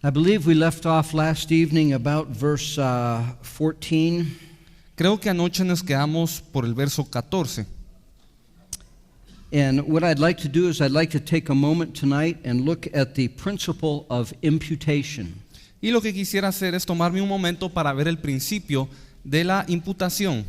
I believe we left off last evening about verse 14. Creo que anoche nos quedamos por el verso 14. And what I'd like to do is I'd like to take a moment tonight and look at the principle of imputation. Y lo que quisiera hacer es tomarme un momento para ver el principio de la imputación.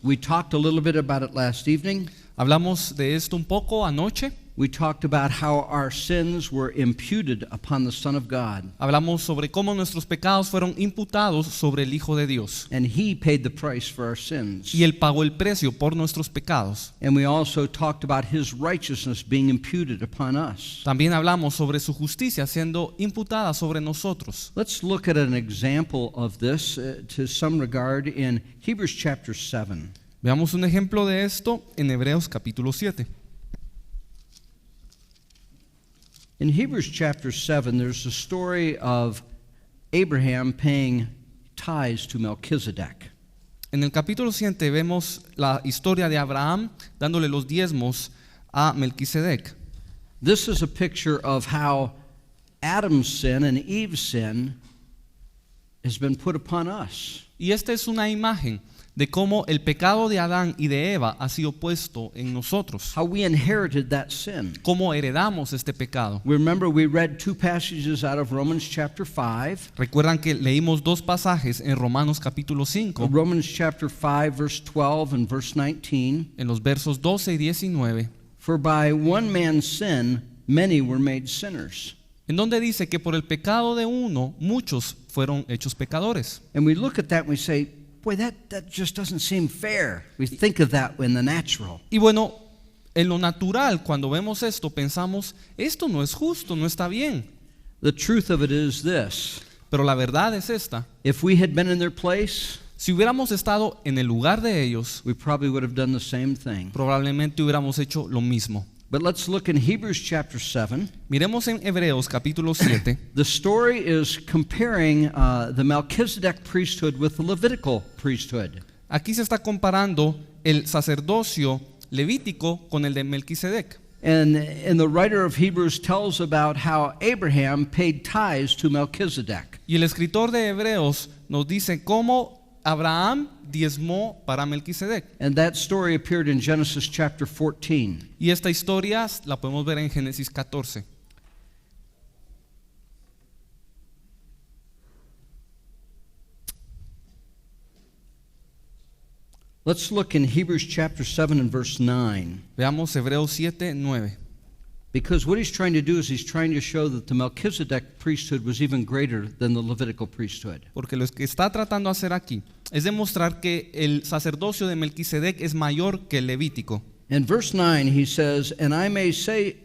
We talked a little bit about it last evening. Hablamos de esto un poco anoche. We talked about how our sins were imputed upon the Son of God. Hablamos sobre cómo nuestros pecados fueron imputados sobre el Hijo de Dios. And He paid the price for our sins. Y Él pagó el precio por nuestros pecados. And we also talked about His righteousness being imputed upon us. También hablamos sobre su justicia siendo imputada sobre nosotros. Let's look at an example of this to some regard in Hebrews chapter 7. Veamos un ejemplo de esto en Hebreos capítulo 7. In Hebrews chapter 7, there's a story of Abraham paying tithes to Melchizedek. En el capítulo 7 vemos la historia de Abraham dándole los diezmos a Melquisedec. This is a picture of how Adam's sin and Eve's sin has been put upon us. Y esta es una imagen de cómo el pecado de Adán y de Eva ha sido puesto en nosotros. How we inherited that sin. Cómo heredamos este pecado. Remember, we read two passages out of Romans chapter 5. Recuerdan que leímos dos pasajes en Romanos capítulo 5, Romans chapter 5, verse 12 and verse 19. en los versos 12 y 19, For by one man's sin, many were made sinners. en donde dice que por el pecado de uno, muchos fueron hechos pecadores. And we look at that and we say, boy, that just doesn't seem fair. We think of that in the natural. Y bueno, en lo natural, cuando vemos esto, pensamos, esto no es justo, no está bien. The truth of it is this. Pero la verdad es esta: If we had been in their place, si hubiéramos estado en el lugar de ellos, we probably would have done the same thing. probablemente hubiéramos hecho lo mismo. But let's look in Hebrews chapter 7. Miremos en Hebreos capítulo 7. The story is comparing the Melchizedek priesthood with the Levitical priesthood. Aquí se está comparando el sacerdocio levítico con el de Melquisedec. And the writer of Hebrews tells about how Abraham paid tithes to Melchizedek. Y el escritor de Hebreos nos dice cómo Abraham diezmó para Melquisedec. And that story appeared in Genesis chapter 14. Y esta historia la podemos ver en Génesis 14. Let's look in Hebrews chapter 7 and verse 9. Veamos Hebreos 7, 9. Because what he's trying to do is he's trying to show that the Melchizedek priesthood was even greater than the Levitical priesthood. Porque lo que está tratando de hacer aquí es demostrar que el sacerdocio de Melquisedec es mayor que el levítico. In verse 9 he says, And I may say,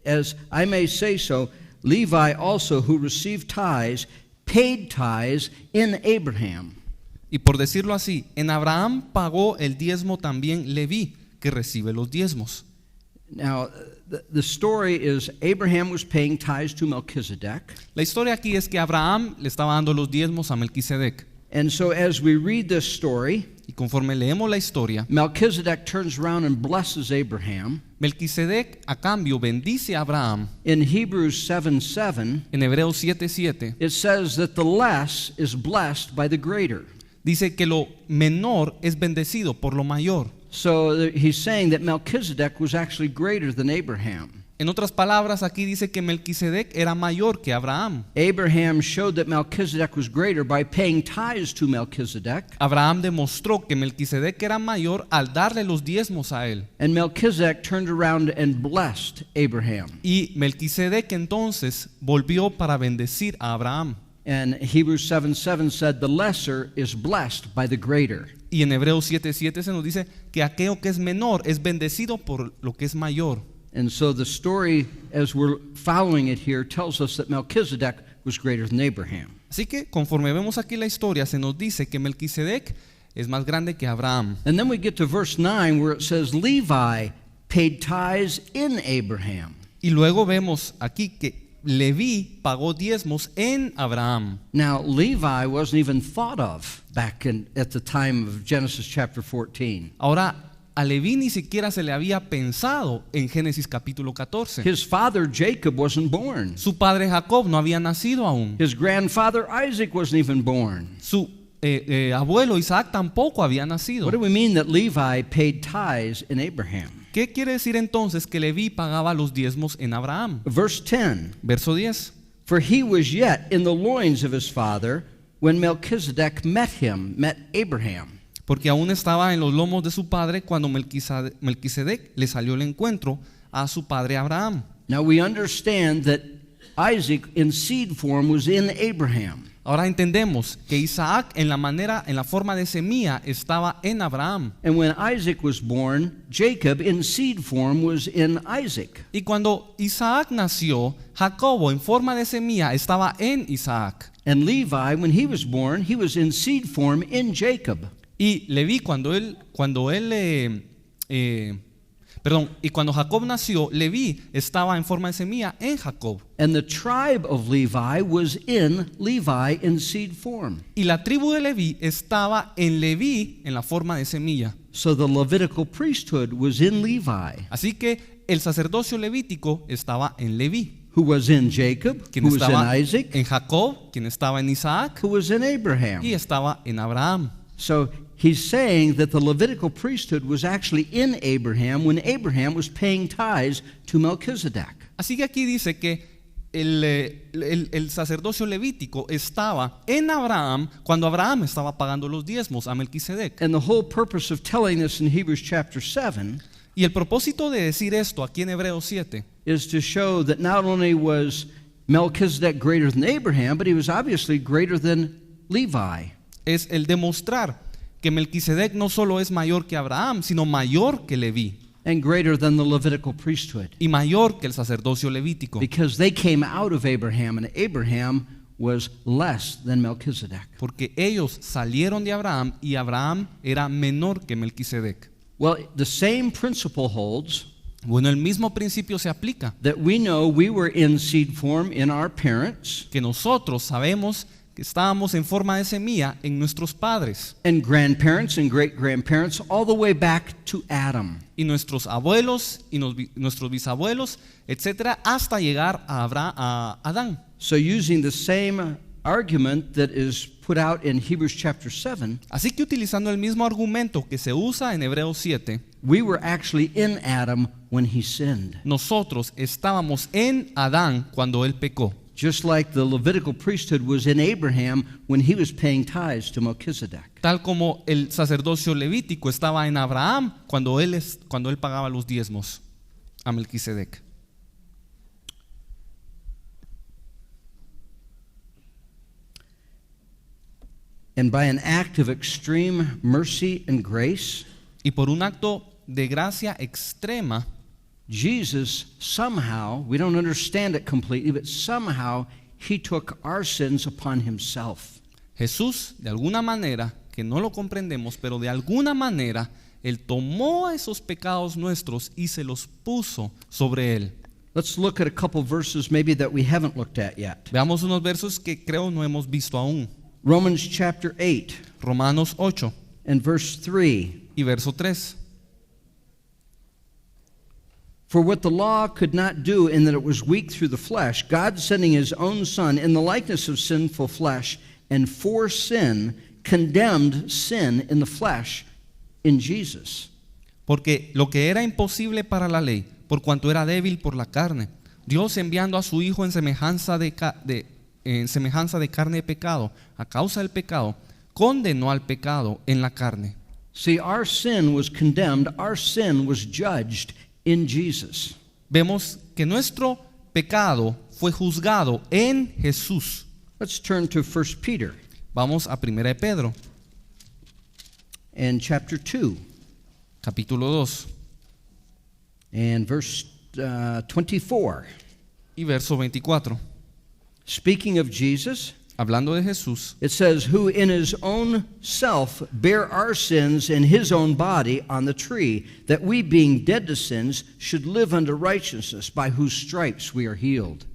as I may say so, Levi also, who received tithes, paid tithes in Abraham. Y por decirlo así, en Abraham pagó el diezmo también Leví, que recibe los diezmos. Now, the story is Abraham was paying tithes to Melchizedek. La historia aquí es que Abraham le estaba dando los diezmos a Melquisedec. And so as we read this story, Y conforme leemos la historia, Melchizedek turns around and blesses Abraham. Melquisedec a cambio bendice a Abraham. In Hebrews 7:7, En Hebreos 7:7 it says that the less is blessed by the greater. dice que lo menor es bendecido por lo mayor. So he's saying that Melchizedek was actually greater than Abraham. En otras palabras, aquí dice que Melquisedec era mayor que Abraham. Abraham showed that Melchizedek was greater by paying tithes to Melchizedek. Abraham demostró que Melquisedec era mayor al darle los diezmos a él. And Melchizedek turned around and blessed Abraham. Y Melquisedec entonces volvió para bendecir a Abraham. And Hebrews 7:7 said the lesser is blessed by the greater. Y en Hebreos 7:7 se nos dice que aquello que es menor es bendecido por lo que es mayor. And so the story, as we're following it here, tells us that Melchizedek was greater than Abraham. Así que conforme vemos aquí la historia, se nos dice que Melquisedec es más grande que Abraham. And then we get to verse 9 where it says Levi paid tithes in Abraham. Y luego vemos aquí que Leví pagó diezmos en Abraham. Now, Levi wasn't even thought of back at the time of Genesis chapter 14. Ahora, a Leví ni siquiera se le había pensado en Génesis capítulo 14. His father Jacob wasn't born. Su padre Jacob no había nacido aún. His grandfather Isaac wasn't even born. Su abuelo Isaac tampoco había nacido. What do we mean that Levi paid tithes in Abraham? ¿Qué quiere decir entonces que Leví pagaba los diezmos en Abraham? Verse 10. Verso 10. For he was yet in the loins of his father when Melchizedek met Abraham. Porque aún estaba en los lomos de su padre cuando Melquisedec le salió al encuentro a su padre Abraham. Now we understand that Isaac in seed form was in Abraham. Ahora entendemos que Isaac en la forma de semilla estaba en Abraham. And when Isaac was born, Jacob in seed form was in Isaac. Y cuando Isaac nació, Jacobo en forma de semilla estaba en Isaac. And Levi, when he was born, he was in seed form in Jacob. Y Leví cuando Jacob nació, Leví estaba en forma de semilla en Jacob. And the tribe of Levi was in Levi in seed form. Y la tribu de Leví estaba en Leví en la forma de semilla. So the Levitical priesthood was in Levi, Así que el sacerdocio levítico estaba en Leví, who was in Jacob, quien who was estaba in Isaac, en Jacob, quien estaba en Isaac who was in Abraham. y estaba en Abraham. So he's saying that the Levitical priesthood was actually in Abraham when Abraham was paying tithes to Melchizedek. Así que aquí dice que el sacerdocio levítico estaba en Abraham cuando Abraham estaba pagando los diezmos a Melquisedec. And the whole purpose of telling this in Hebrews chapter 7 Y el propósito de decir esto aquí en Hebreos 7 is to show that not only was Melchizedek greater than Abraham, but he was obviously greater than Levi. es el demostrar que Melquisedec no solo es mayor que Abraham, sino mayor que Leví And greater than the Levitical priesthood, y mayor que el sacerdocio levítico, because they came out of Abraham, and Abraham was less than Melchizedek. porque ellos salieron de Abraham y Abraham era menor que Melquisedec. Well, the same principle holds Bueno, el mismo principio se aplica, that we know we were in seed form in our parents que nosotros sabemos que estábamos en forma de semilla en nuestros padres and grandparents and great-grandparents all the way back to Adam. y nuestros abuelos y nuestros bisabuelos, etcétera, hasta llegar a Adán. So using the same argument that is put out in Hebrews chapter 7, Así que utilizando el mismo argumento que se usa en Hebreos 7, we were actually in Adam when he sinned. nosotros estábamos en Adán cuando él pecó. Just like the Levitical priesthood was in Abraham when he was paying tithes to Melchizedek. Tal como el sacerdocio levítico estaba en Abraham cuando él pagaba los diezmos a Melquisedec. And by an act of extreme mercy and grace, Y por un acto de gracia extrema, Jesus somehow, we don't understand it completely, but somehow he took our sins upon himself. Jesús, de alguna manera, que no lo comprendemos, pero de alguna manera, él tomó esos pecados nuestros y se los puso sobre él. Let's look at a couple verses maybe that we haven't looked at yet. Veamos unos versos que creo no hemos visto aún. Romans chapter 8 Romanos 8 and verse 3. y verso 3. For what the law could not do in that it was weak through the flesh, God sending his own Son in the likeness of sinful flesh, and for sin, condemned sin in the flesh in Jesus. Porque lo que era imposible para la ley, por cuanto era débil por la carne, Dios enviando a su Hijo en semejanza de carne de pecado, a causa del pecado, condenó al pecado en la carne. See, our sin was condemned, our sin was judged in Jesus. Vemos que nuestro pecado fue juzgado en Jesús. Let's turn to 1 Peter Vamos a 1 de Pedro, and chapter 2 capítulo 2 and verse 24. y verso 24. Speaking of Jesus, Hablando de Jesús, it says, who in his own self bare our sins in his own body on the tree, that we being dead to sins should live unto righteousness, by whose stripes we are healed.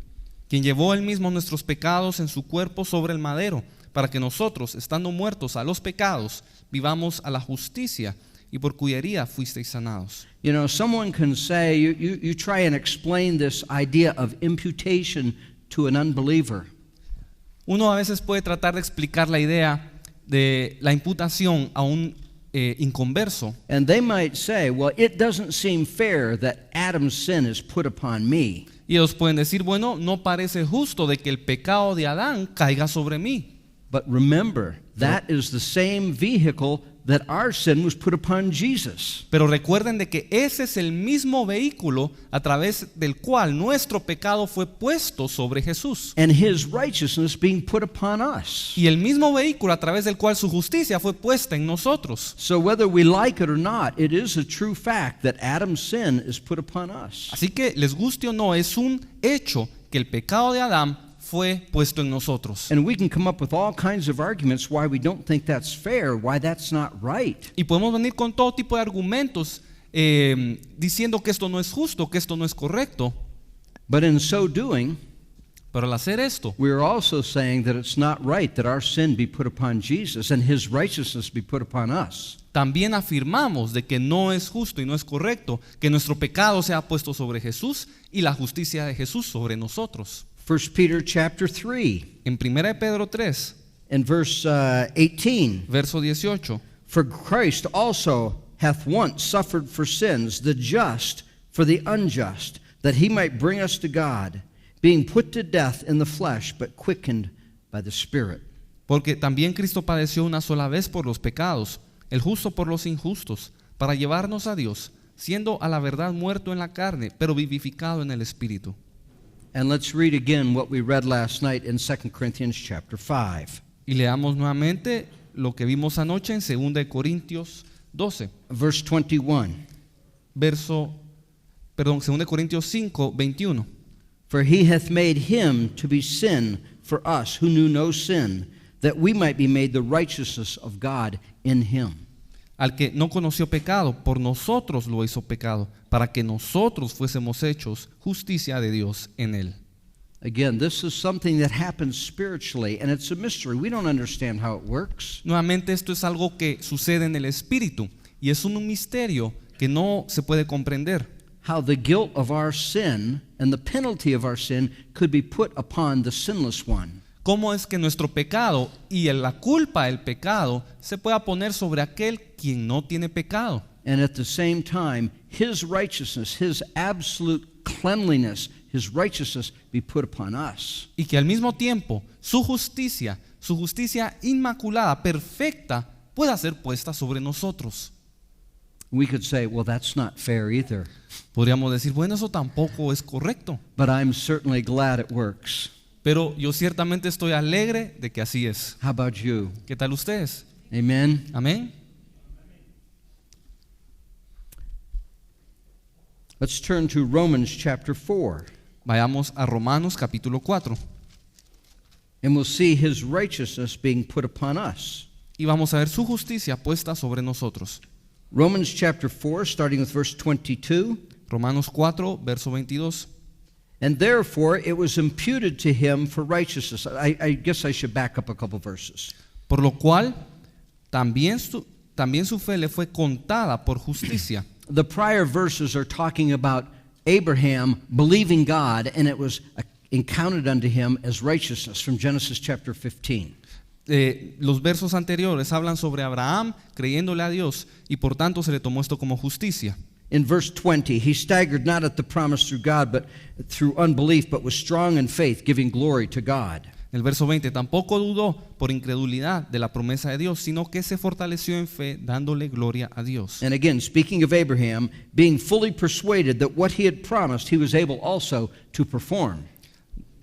quien llevó él mismo nuestros pecados en su cuerpo sobre el madero, para que nosotros, estando muertos a los pecados, vivamos a la justicia, y por cuya herida fuisteis sanados. You know, someone can say, you try and explain this idea of imputation to an unbeliever. Uno a veces puede tratar de explicar la idea de la imputación a un inconverso. And they might say, well, it doesn't seem fair that Adam's sin is put upon me. Y ellos pueden decir, bueno, no parece justo de que el pecado de Adán caiga sobre mí. But remember, that is the same vehicle that our sin was put upon Jesus. Pero recuerden de que ese es el mismo vehículo a través del cual nuestro pecado fue puesto sobre Jesús. And his righteousness being put upon us. Y el mismo vehículo a través del cual su justicia fue puesta en nosotros. So whether we like it or not, it is a true fact that Adam's sin is put upon us. Así que les guste o no, es un hecho que el pecado de Adán fue puesto en nosotros. And we can come up with all kinds of arguments why we don't think that's fair, why that's not right. Y podemos venir con todo tipo de argumentos diciendo que esto no es justo, que esto no es correcto. But in so doing, Pero al hacer esto, we are also saying that it's not right that our sin be put upon Jesus and his righteousness be put upon us. también afirmamos de que no es justo y no es correcto que nuestro pecado sea puesto sobre Jesús y la justicia de Jesús sobre nosotros. 1 Peter chapter 3 En 1 Pedro 3, and verse 18. verso 18. For Christ also hath once suffered for sins, the just for the unjust, that he might bring us to God, being put to death in the flesh, but quickened by the Spirit. Porque también Cristo padeció una sola vez por los pecados, el justo por los injustos, para llevarnos a Dios, siendo a la verdad muerto en la carne, pero vivificado en el Espíritu. And let's read again what we read last night in 2 Corinthians chapter 5. Y leamos nuevamente lo que vimos anoche en 2 Corintios 12, Verse 21. 2 Corintios 5, 21. For he hath made him to be sin for us who knew no sin, that we might be made the righteousness of God in him. Al que no conoció pecado, por nosotros lo hizo pecado, para que nosotros fuésemos hechos justicia de Dios en él. Again, this is something that happens spiritually, and it's a mystery. We don't understand how it works. Nuevamente esto es algo que sucede en el Espíritu y es un misterio que no se puede comprender. How the guilt of our sin and the penalty of our sin could be put upon the sinless one. ¿Cómo es que nuestro pecado y la culpa del pecado se pueda poner sobre aquel quien no tiene pecado? And at the same time, his righteousness, his absolute cleanliness, his righteousness be put upon us. Y que al mismo tiempo su justicia inmaculada, perfecta, pueda ser puesta sobre nosotros. We could say, well, that's not fair either. Podríamos decir, bueno, eso tampoco es correcto. But I'm certainly glad it works. Pero yo ciertamente estoy alegre de que así es. How about you? ¿Qué tal ustedes? Amen? Amén. Let's turn to Romans chapter 4. Vayamos a Romanos capítulo 4 And we'll see his righteousness being put upon us. y vamos a ver su justicia puesta sobre nosotros. Romans chapter 4, starting with verse 22. Romanos 4, verso 22. And therefore it was imputed to him for righteousness. I guess I should back up a couple verses. Por lo cual también su fe le fue contada por justicia. The prior verses are talking about Abraham believing God, and it was accounted unto him as righteousness from Genesis chapter 15. Los versos anteriores hablan sobre Abraham creyéndole a Dios y por tanto se le tomó esto como justicia. In verse 20, he staggered not at the promise through God, but through unbelief, but was strong in faith, giving glory to God. En el verso 20, tampoco dudó por incredulidad de la promesa de Dios, sino que se fortaleció en fe, dándole gloria a Dios. And again, speaking of Abraham, being fully persuaded that what he had promised, he was able also to perform.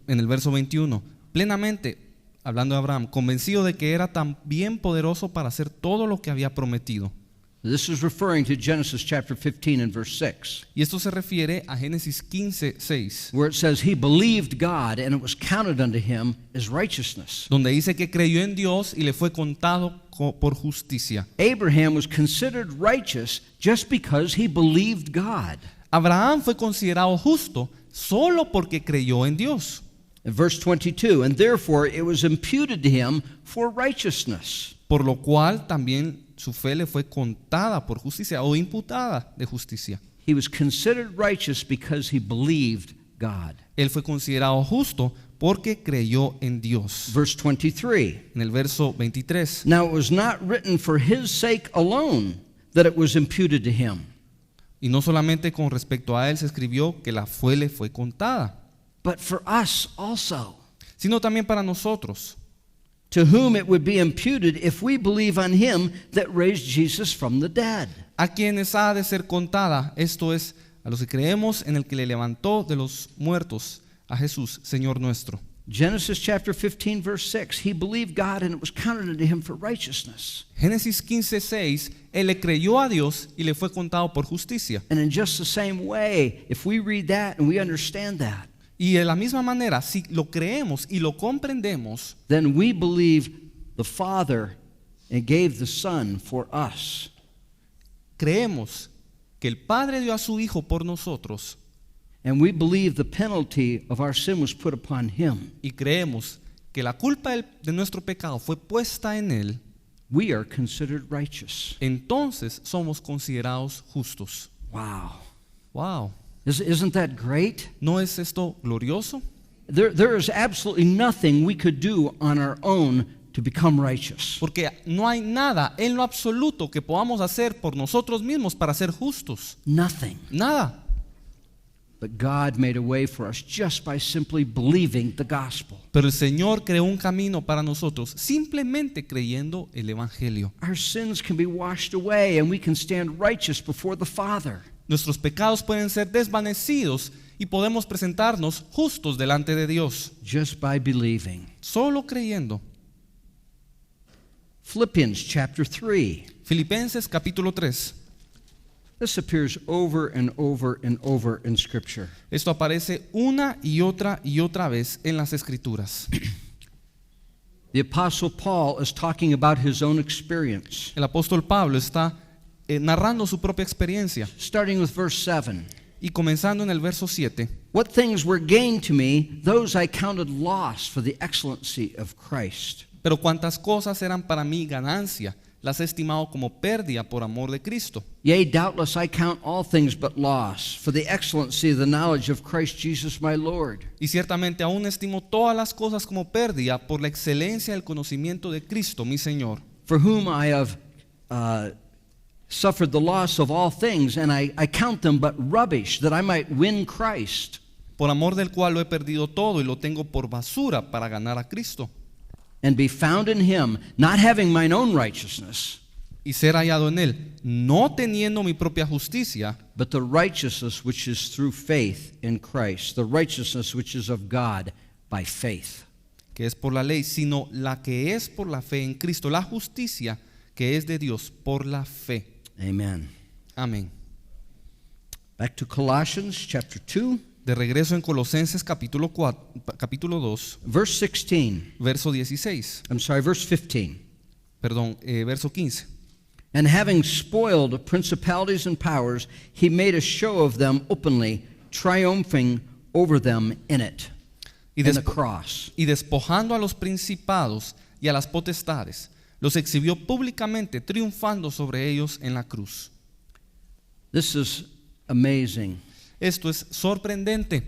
En el verso 21, plenamente, hablando de Abraham, convencido de que era tan bien poderoso para hacer todo lo que había prometido. This is referring to Genesis chapter 15 and verse 6, Y esto se refiere a Génesis 15, 6, where it says he believed God and it was counted unto him as righteousness. donde dice que creyó en Dios y le fue contado por justicia. Abraham was considered righteous just because he believed God. Abraham fue considerado justo solo porque creyó en Dios. In verse 22, and therefore it was imputed to him for righteousness. Por lo cual también su fe le fue contada por justicia o imputada de justicia. He was considered righteous because he believed God. Él fue considerado justo porque creyó en Dios. Verse 23. En el verso 23. Now it was not written for his sake alone that it was imputed to him, Y no solamente con respecto a él se escribió que la fe le fue contada, but for us also, sino también para nosotros, to whom it would be imputed if we believe on him that raised Jesus from the dead. a quienes ha de ser contada, esto es, a los que creemos en el que le levantó de los muertos, a Jesús, Señor nuestro. Genesis chapter 15, verse 6. He believed God and it was counted unto him for righteousness. Génesis 15:6, él le creyó a Dios y le fue contado por justicia. And in just the same way, if we read that and we understand that, Y de la misma manera, si lo creemos y lo comprendemos, then we believe the Father and gave the Son for us. creemos que el Padre dio a su Hijo por nosotros And we believe the penalty of our sin was put upon him. y creemos que la culpa de nuestro pecado fue puesta en él, We are considered righteous. entonces somos considerados justos. Wow. Wow, Isn't that great? ¿no es esto glorioso? There is absolutely nothing we could do on our own to become righteous. Porque no hay nada en lo absoluto que podamos hacer por nosotros mismos para ser justos. Nothing. Nada. But God made a way for us just by simply believing the gospel. Pero el Señor creó un camino para nosotros simplemente creyendo el Evangelio. Our sins can be washed away and we can stand righteous before the Father. Nuestros pecados pueden ser desvanecidos y podemos presentarnos justos delante de Dios, Just by believing. solo creyendo. Philippians chapter 3. Filipenses capítulo 3. This appears over and over and over in Scripture. Esto aparece una y otra vez en las Escrituras. The Apostle Paul is talking about his own experience. El apóstol Pablo está narrando su propia experiencia Starting with verse 7. y comenzando en el verso 7. What things were gained to me, those I counted loss for the excellency of Christ. Pero cuantas cosas eran para mí ganancia, las he estimado como pérdida por amor de Cristo. Yea, doubtless I count all things but loss for the excellency of the knowledge of Christ Jesus my Lord, Y ciertamente aún estimo todas las cosas como pérdida por la excelencia del conocimiento de Cristo, mi Señor, for whom I have suffered the loss of all things, and I count them but rubbish, that I might win Christ, por amor del cual lo he perdido todo y lo tengo por basura para ganar a Cristo, and be found in him, not having mine own righteousness, y ser hallado en él, no teniendo mi propia justicia, but the righteousness which is through faith in Christ, the righteousness which is of God by faith. que es por la ley, sino la que es por la fe en Cristo, la justicia que es de Dios por la fe. Amen. Amén. Back to Colossians chapter 2, De regreso en Colosenses capítulo 2, verse 16. verso 16. Verse 15. Verso 15. And having spoiled principalities and powers, he made a show of them openly, triumphing over them in it, Y, in the cross. y despojando a los principados y a las potestades, los exhibió públicamente, triunfando sobre ellos en la cruz. This is amazing. Esto es sorprendente.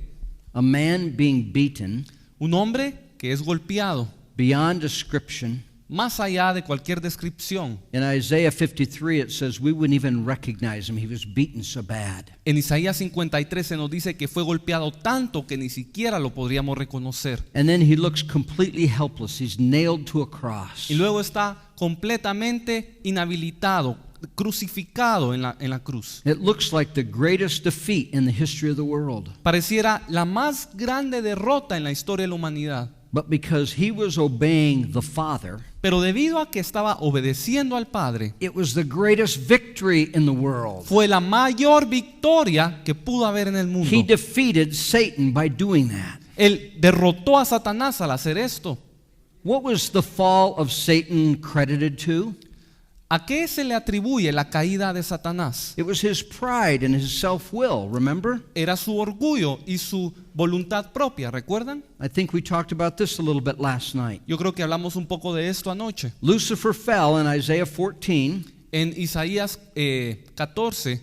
A man being beaten Un hombre que es golpeado beyond description. más allá de cualquier descripción. In Isaiah 53, it says we wouldn't even recognize him. He was beaten so bad. En Isaías 53 se nos dice que fue golpeado tanto que ni siquiera lo podríamos reconocer. And then he looks completely helpless. He's nailed to a cross. Y luego está completamente inhabilitado, crucificado en la cruz. It looks like the greatest defeat in the history of the world. Pareciera la más grande derrota en la historia de la humanidad. But because he was obeying the Father, Pero debido a que estaba obedeciendo al Padre, it was the greatest victory in the world. fue la mayor victoria que pudo haber en el mundo. He defeated Satan by doing that. Él derrotó a Satanás al hacer esto. What was the fall of Satan credited to? ¿A qué se le atribuye la caída de Satanás? It was his pride and his self-will, remember? Era su orgullo y su voluntad propia, ¿recuerdan? I think we talked about this a little bit last night. Yo creo que hablamos un poco de esto anoche. Lucifer fell in Isaiah 14, En Isaías 14,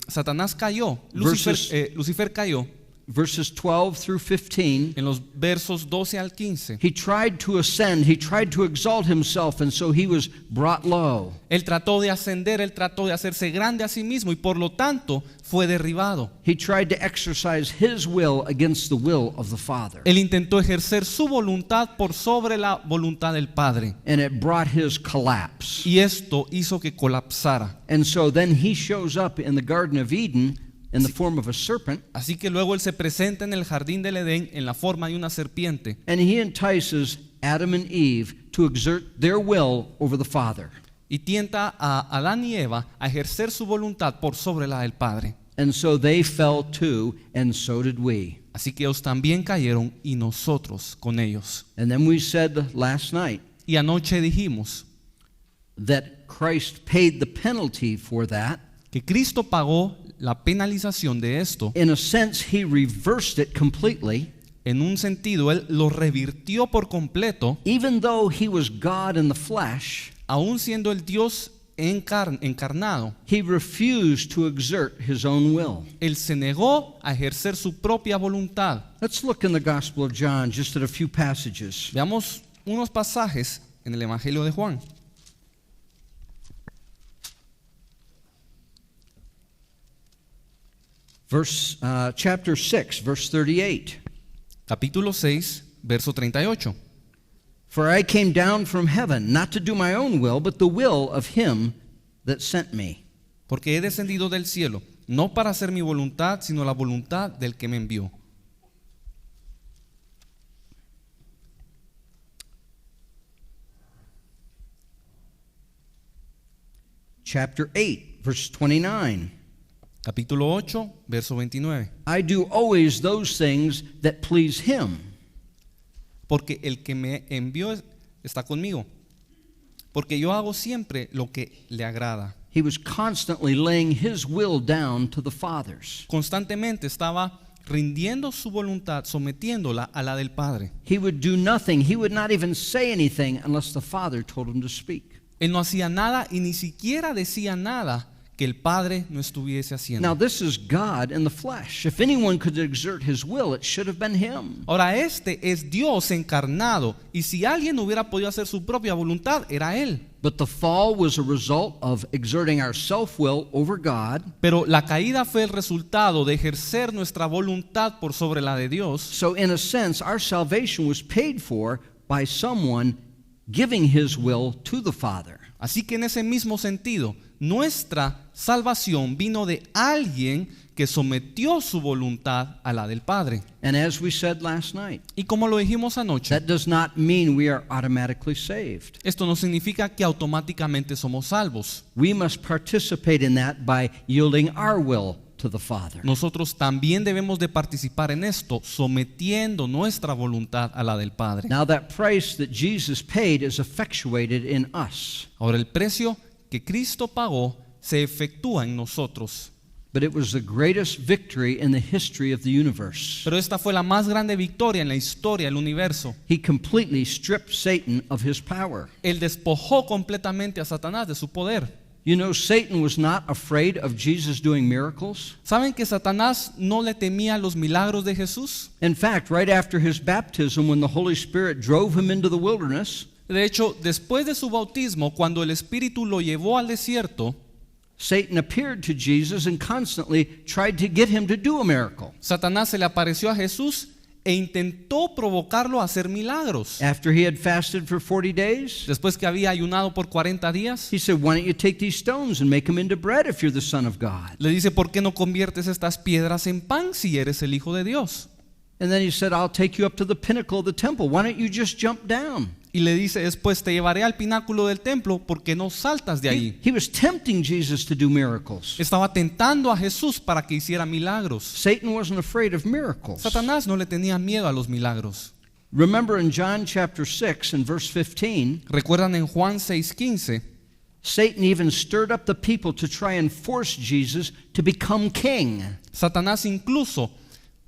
Satanás cayó, Lucifer cayó Verses 12 through 15. en los versos 12 al 15. He tried to ascend, he tried to exalt himself, and so he was brought low. Él trató de ascender, él trató de hacerse grande a sí mismo y por lo tanto fue derribado. He tried to exercise his will against the will of the Father. Él intentó ejercer su voluntad por sobre la voluntad del Padre And it brought his collapse. y esto hizo que colapsara. And so then he shows up in the Garden of Eden in the form of a serpent, Así que luego él se presenta en el jardín del Edén en la forma de una serpiente and he entices Adam and Eve to exert their will over the Father. y tienta a Adán y Eva a ejercer su voluntad por sobre la del Padre. And so they fell too, and so did we. Así que ellos también cayeron y nosotros con ellos. And then we said last night Y anoche dijimos that Christ paid the penalty for that. que Cristo pagó la penalización de esto. In a sense, he reversed it completely. En un sentido, él lo revirtió por completo, Even though he was God in the flesh, aún siendo el Dios encarnado. he refused to exert his own will. Él se negó a ejercer su propia voluntad. Let's look in the Gospel of John just at a few passages. Veamos unos pasajes en el Evangelio de Juan. Chapter 6, verse 38. Capítulo 6, verso 38. For I came down from heaven, not to do my own will, but the will of him that sent me. Porque he descendido del cielo, no para hacer mi voluntad, sino la voluntad del que me envió. Chapter 8, verse 29. Capítulo 8, verso 29. I do always those things that please him. Porque el que me envió está conmigo. Porque yo hago siempre lo que le agrada. He was constantly laying his will down to the Father's. Constantemente estaba rindiendo su voluntad, sometiéndola a la del Padre. He would do nothing. He would not even say anything unless the Father told him to speak. Él no hacía nada y ni siquiera decía nada que el Padre no estuviese haciendo. Now, this is God in the flesh. If anyone could exert his will, it should have been him. Ahora este es Dios encarnado y si alguien hubiera podido hacer su propia voluntad era Él. But the fall was a result of exerting our self-will over God. Pero la caída fue el resultado de ejercer nuestra voluntad por sobre la de Dios. So in a sense, our salvation was paid for by someone giving his will to the Father. Así que en ese mismo sentido, nuestra salvación vino de alguien que sometió su voluntad a la del Padre. And as we said last night, Y como lo dijimos anoche, that does not mean we are automatically saved. esto no significa que automáticamente somos salvos. We must participate in that by yielding our will to the Father. Nosotros también debemos de participar en esto, sometiendo nuestra voluntad a la del Padre. Now that price that Jesus paid is effectuated in us. Ahora el precio que Cristo pagó se efectúa en nosotros. But it was the greatest victory in the history of the universe. Pero esta fue la más grande victoria en la historia del universo. He completely stripped Satan of his power. Él despojó completamente a Satanás de su poder. You know, Satan was not afraid of Jesus doing miracles. ¿Saben que Satanás no le temía los milagros de Jesús? In fact, right after his baptism, when the Holy Spirit drove him into the wilderness, De hecho, después de su bautismo, cuando el Espíritu lo llevó al desierto, Satan appeared to Jesus and constantly tried to get him to do a miracle. Satanás se le apareció a Jesús e intentó provocarlo a hacer milagros. After he had fasted for 40 days, Después que había ayunado por 40 días, he said, "Why don't you take these stones and make them into bread if you're the Son of God?" le dice, ¿por qué no conviertes estas piedras en pan si eres el Hijo de Dios? And then he said, "I'll take you up to the pinnacle of the temple. Why don't you just jump down?" Y le dice después, te llevaré al pináculo del templo, ¿por qué no saltas de ahí? He was tempting Jesus to do miracles. Estaba tentando a Jesús para que hiciera milagros. Satan wasn't afraid of miracles. Satanás no le tenía miedo a los milagros. Remember in John chapter 6 and verse 15, ¿Recuerdan en Juan 6:15? Satan even stirred up the people to try and force Jesus to become king. Satanás incluso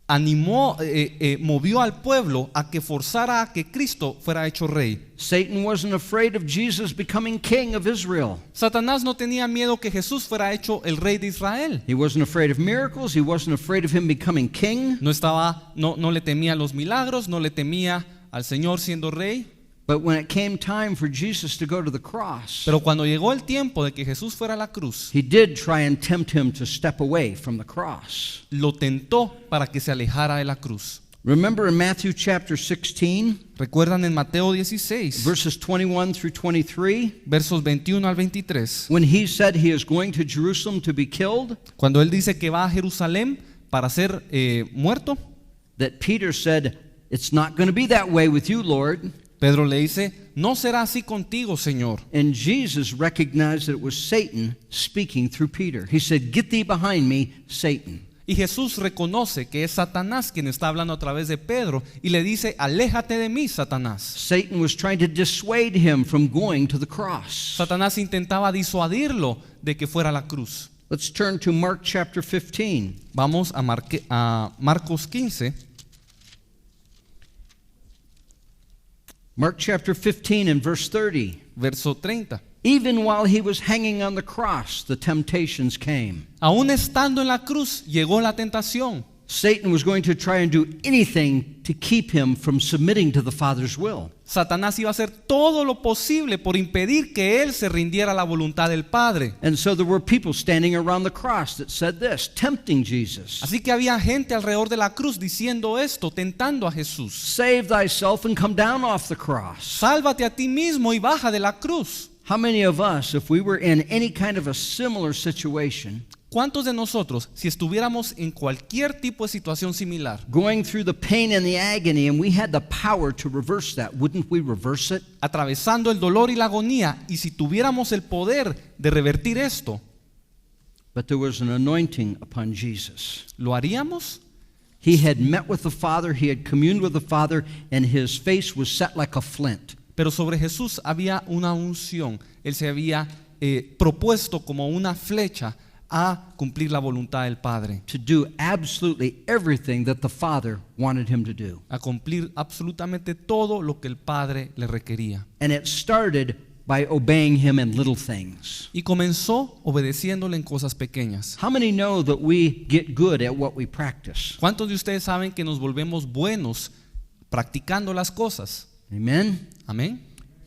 movió al pueblo a que forzara a que Cristo fuera hecho rey. Satan wasn't afraid of Jesus becoming king of Israel. Satanás no tenía miedo que Jesús fuera hecho el rey de Israel. He wasn't afraid of miracles. He wasn't afraid of him becoming king. No le temía a los milagros, no le temía al Señor siendo rey. But when it came time for Jesus to go to the cross, Pero cuando llegó el tiempo de que Jesús fuera a la cruz, he did try and tempt him to step away from the cross. lo tentó para que se alejara de la cruz. Remember in Matthew chapter 16, ¿Recuerdan en Mateo 16, verses 21 through 23, versos 21 al 23? when he said he is going to Jerusalem to be killed, Cuando él dice que va a Jerusalén para ser muerto, that Peter said, "It's not going to be that way with you, Lord." Pedro le dice, no será así contigo, Señor. And Jesus recognized that it was Satan speaking through Peter. He said, "Get thee behind me, Satan." Y Jesús reconoce que es Satanás quien está hablando a través de Pedro y le dice, aléjate de mí, Satanás. Satan was trying to dissuade him from going to the cross. Satanás intentaba disuadirlo de que fuera a la cruz. Let's turn to Mark chapter 15. Vamos a Marcos 15. Mark chapter 15 and verse 30. Verso 30. Even while he was hanging on the cross, the temptations came. Aún estando en la cruz, llegó la tentación. Satan was going to try and do anything to keep him from submitting to the Father's will. Satanás iba a hacer todo lo posible por impedir que él se rindiera a la voluntad del Padre. And so there were people standing around the cross that said this, tempting Jesus. Así que había gente alrededor de la cruz diciendo esto, tentando a Jesús. Save thyself and come down off the cross. Sálvate a ti mismo y baja de la cruz. How many of us, if we were in any kind of a similar situation, ¿Cuántos de nosotros, si estuviéramos en cualquier tipo de situación similar, going through the pain and the agony, and we had the power to reverse that, wouldn't we reverse it? atravesando el dolor y la agonía, y si tuviéramos el poder de revertir esto, But there was an anointing upon Jesus. ¿lo haríamos? He had met with the Father, he had communed with the Father, and his face was set like a flint. Pero sobre Jesús había una unción. Él se había propuesto como una flecha a cumplir la voluntad del Padre, To do absolutely everything that the Father wanted him to do. a cumplir absolutamente todo lo que el Padre le requería. And it started by obeying him in little things. Y comenzó obedeciéndole en cosas pequeñas. How many know that we get good at what we practice? ¿Cuántos de ustedes saben que nos volvemos buenos practicando las cosas? Amen? Amén.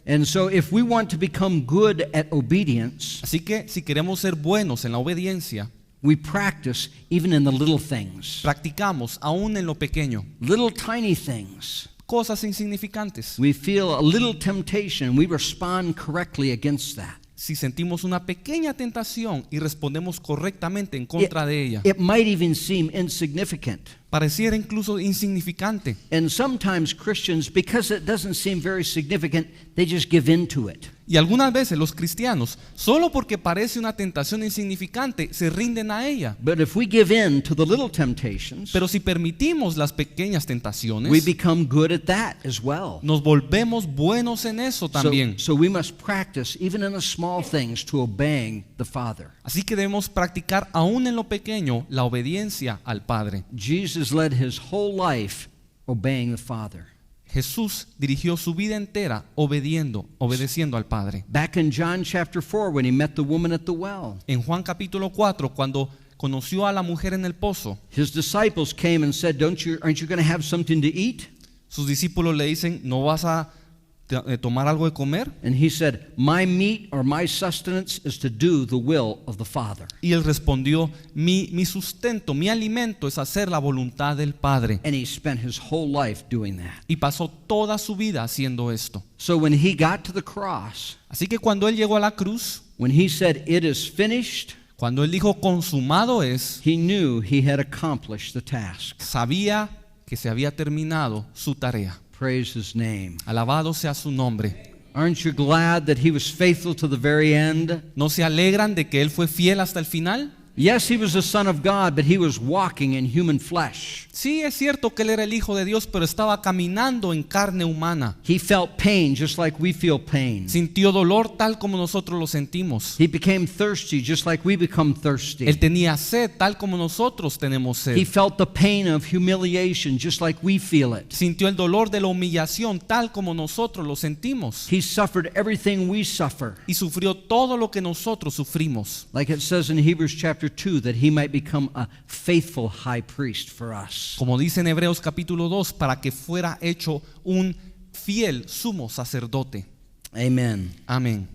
And so if we want to become good at obedience, Así que si queremos ser buenos en la obediencia, we practice even in the little things. practicamos aún en lo pequeño, Little tiny things. cosas insignificantes. We feel a little temptation, we respond correctly against that. Si sentimos una pequeña tentación y respondemos correctamente en contra de ella, It might even seem insignificant. pareciera incluso insignificante. And sometimes Christians, because it doesn't seem very significant, they just give in to it. Y algunas veces los cristianos, solo porque parece una tentación insignificante, se rinden a ella. But if we give in to the little temptations, Pero si permitimos las pequeñas we tentaciones, become good at that as well. nos volvemos buenos en eso también. So we must practice, even in the small things, to obeying the Father. Así que debemos practicar aún en lo pequeño la obediencia al Padre. Jesus led his whole life obeying the Father. Jesús dirigió su vida entera obedeciendo al Padre. Back in John chapter 4, when he met the woman at the well, En Juan capítulo 4, cuando conoció a la mujer en el pozo, his disciples came and said, aren't you going to have something to eat? sus discípulos le dicen, ¿no vas a tomar algo de comer? And he said, my meat or my sustenance is to do the will of the Father. Y él respondió, mi sustento, mi alimento es hacer la voluntad del Padre. And he spent his whole life doing that. Y pasó toda su vida haciendo esto. So when he got to the cross, Así que cuando él llegó a la cruz, when he said, it is finished, cuando él dijo consumado es, he knew he had accomplished the task. sabía que se había terminado su tarea. Praise his name. Alabado sea su nombre. Aren't you glad that he was faithful to the very end? ¿No se alegran de que él fue fiel hasta el final? Yes, he was the Son of God, but he was walking in human flesh. Sí, es cierto que él era el Hijo de Dios, pero estaba caminando en carne humana. He felt pain just like we feel pain. Sintió dolor tal como nosotros lo sentimos. He became thirsty just like we become thirsty. Él tenía sed tal como nosotros tenemos He sed. felt the pain of humiliation just like we feel it. Sintió el dolor de la humillación tal como nosotros lo sentimos. He suffered everything we suffer. Y sufrió todo lo que nosotros sufrimos. Like it says in Hebrews chapter 2, that he might become a faithful high priest for us. Como dice en Hebreos capítulo 2, para que fuera hecho un fiel sumo sacerdote. Amen. Amén.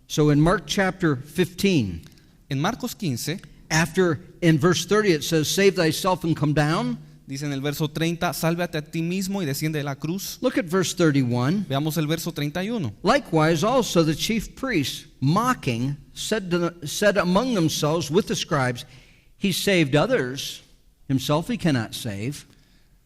So in Mark chapter 15, En Marcos 15, after in verse 30 it says, save thyself and come down. dice en el verso 30, sálvate a ti mismo y desciende de la cruz. Look at verse 31. Veamos el verso 31. Likewise also the chief priests, mocking, said among themselves with the scribes, he saved others, himself he cannot save.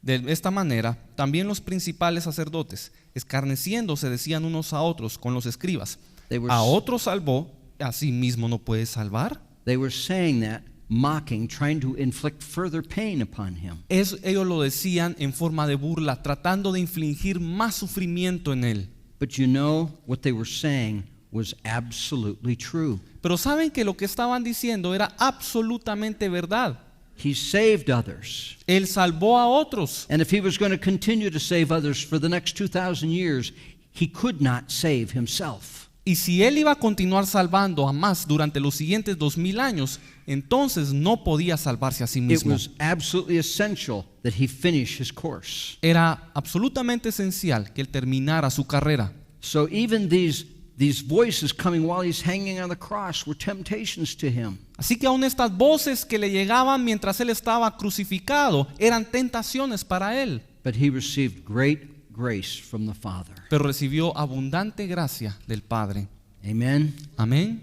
De esta manera, también los principales sacerdotes, escarneciéndose, decían unos a otros con los escribas, They were, a otro salvó, a sí mismo no puede salvar. they were saying that, mocking, trying to inflict further pain upon him. Ellos lo decían en forma de burla, tratando de infligir más sufrimiento en él. But you know what they were saying was absolutely true. Pero saben que lo que estaban diciendo era absolutamente verdad. He saved others. Él salvó a otros. And if he was going to continue to save others for the next 2,000 years, he could not save himself. Y si él iba a continuar salvando a más durante los siguientes 2000 años, entonces no podía salvarse a sí It mismo. was absolutely essential that he finish his course. Era absolutamente esencial que él terminara su carrera. So even these voices coming while he's hanging on the cross were temptations to him. Así que aún estas voces que le llegaban mientras él estaba crucificado eran tentaciones para él. But he received great grace from the Father. Pero recibió abundante gracia del Padre. Amen. Amén.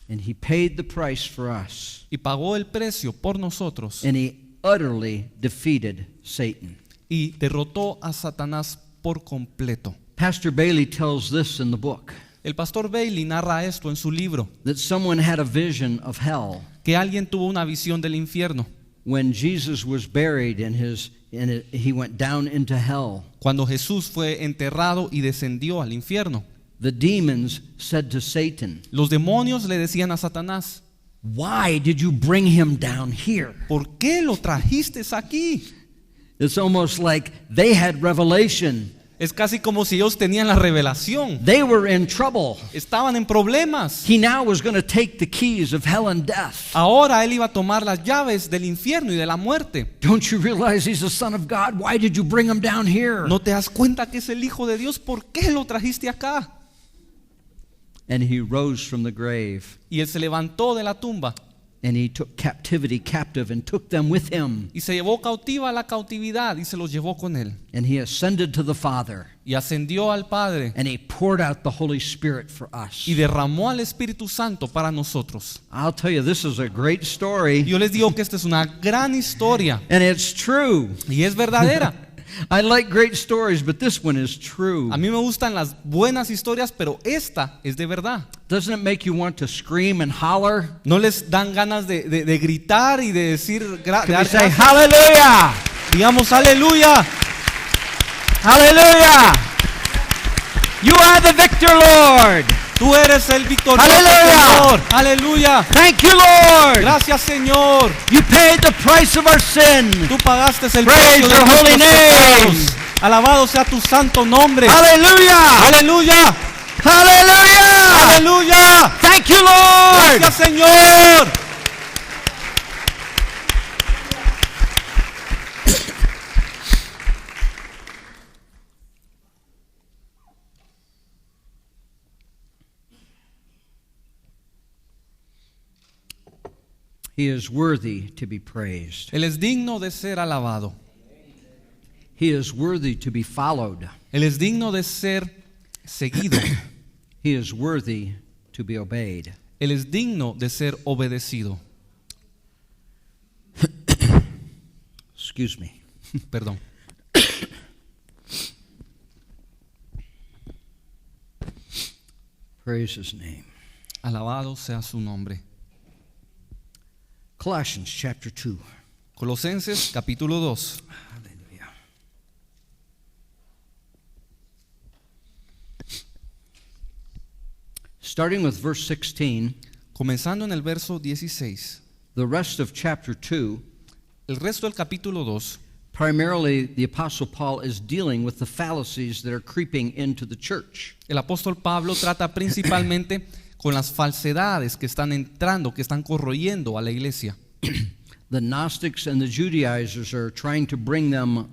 And he paid the price for us. Y pagó el precio por nosotros. And he utterly defeated Satan. Y derrotó a Satanás por completo. Pastor Bailey tells this in the book, El pastor Bailey narra esto en su libro, that someone had a vision of hell que alguien tuvo una visión del infierno. when Jesus was buried he went down into hell. Cuando Jesús fue enterrado y descendió al infierno, The demons said to Satan, los demonios le decían a Satanás, why did you bring him down here? ¿por qué lo trajiste aquí? It's almost like they had revelation. Es casi como si ellos tenían la revelación. They were in trouble. Estaban en problemas. He now was going to take the keys of hell and death. Ahora él iba a tomar las llaves del infierno y de la muerte. Don't you realize he's the Son of God? Why did you bring him down here? ¿No te das cuenta que es el Hijo de Dios? ¿Por qué lo trajiste acá? And he rose from the grave. Y él se levantó de la tumba And he took captivity captive and took them with him. y se llevó cautiva a la cautividad y se los llevó con él. And he ascended to the Father. Y ascendió al Padre And he poured out the Holy Spirit for us. y derramó al Espíritu Santo para nosotros. I'll tell you, this is a great story. Yo les digo que esta es una gran historia And it's true. y es verdadera. I like great stories, but this one is true. A mí me gustan las buenas historias, pero esta es de verdad. Doesn't it make you want to scream and holler? ¿No les dan ganas de gritar y de decir Can we dar say gracias? hallelujah? Digamos aleluya. Hallelujah! You are the victor, Lord. Tú eres el victorioso, Aleluya. Señor. Aleluya. Thank you, Lord. Gracias, Señor. You paid the price of our sin. Tú pagaste el Praise precio de your holy nuestros name. pecados. Alabado sea tu santo nombre. Hallelujah! Aleluya. Hallelujah! Aleluya. Thank you, Lord. Gracias, Señor. He is worthy to be praised. Él es digno de ser alabado. He is worthy to be followed. Él es digno de ser seguido. He is worthy to be obeyed. Él es digno de ser obedecido. Excuse me. Perdón. Praise his name. Alabado sea su nombre. Colossians chapter 2. Colosenses capítulo 2. Hallelujah. Starting with verse 16, Comenzando en el verso 16. the rest of chapter 2, El resto del capítulo 2, primarily the Apostle Paul is dealing with the fallacies that are creeping into the church. el apóstol Pablo trata principalmente con las falsedades que están entrando, que están corroyendo a la iglesia. The Gnostics and the Judaizers are trying to bring them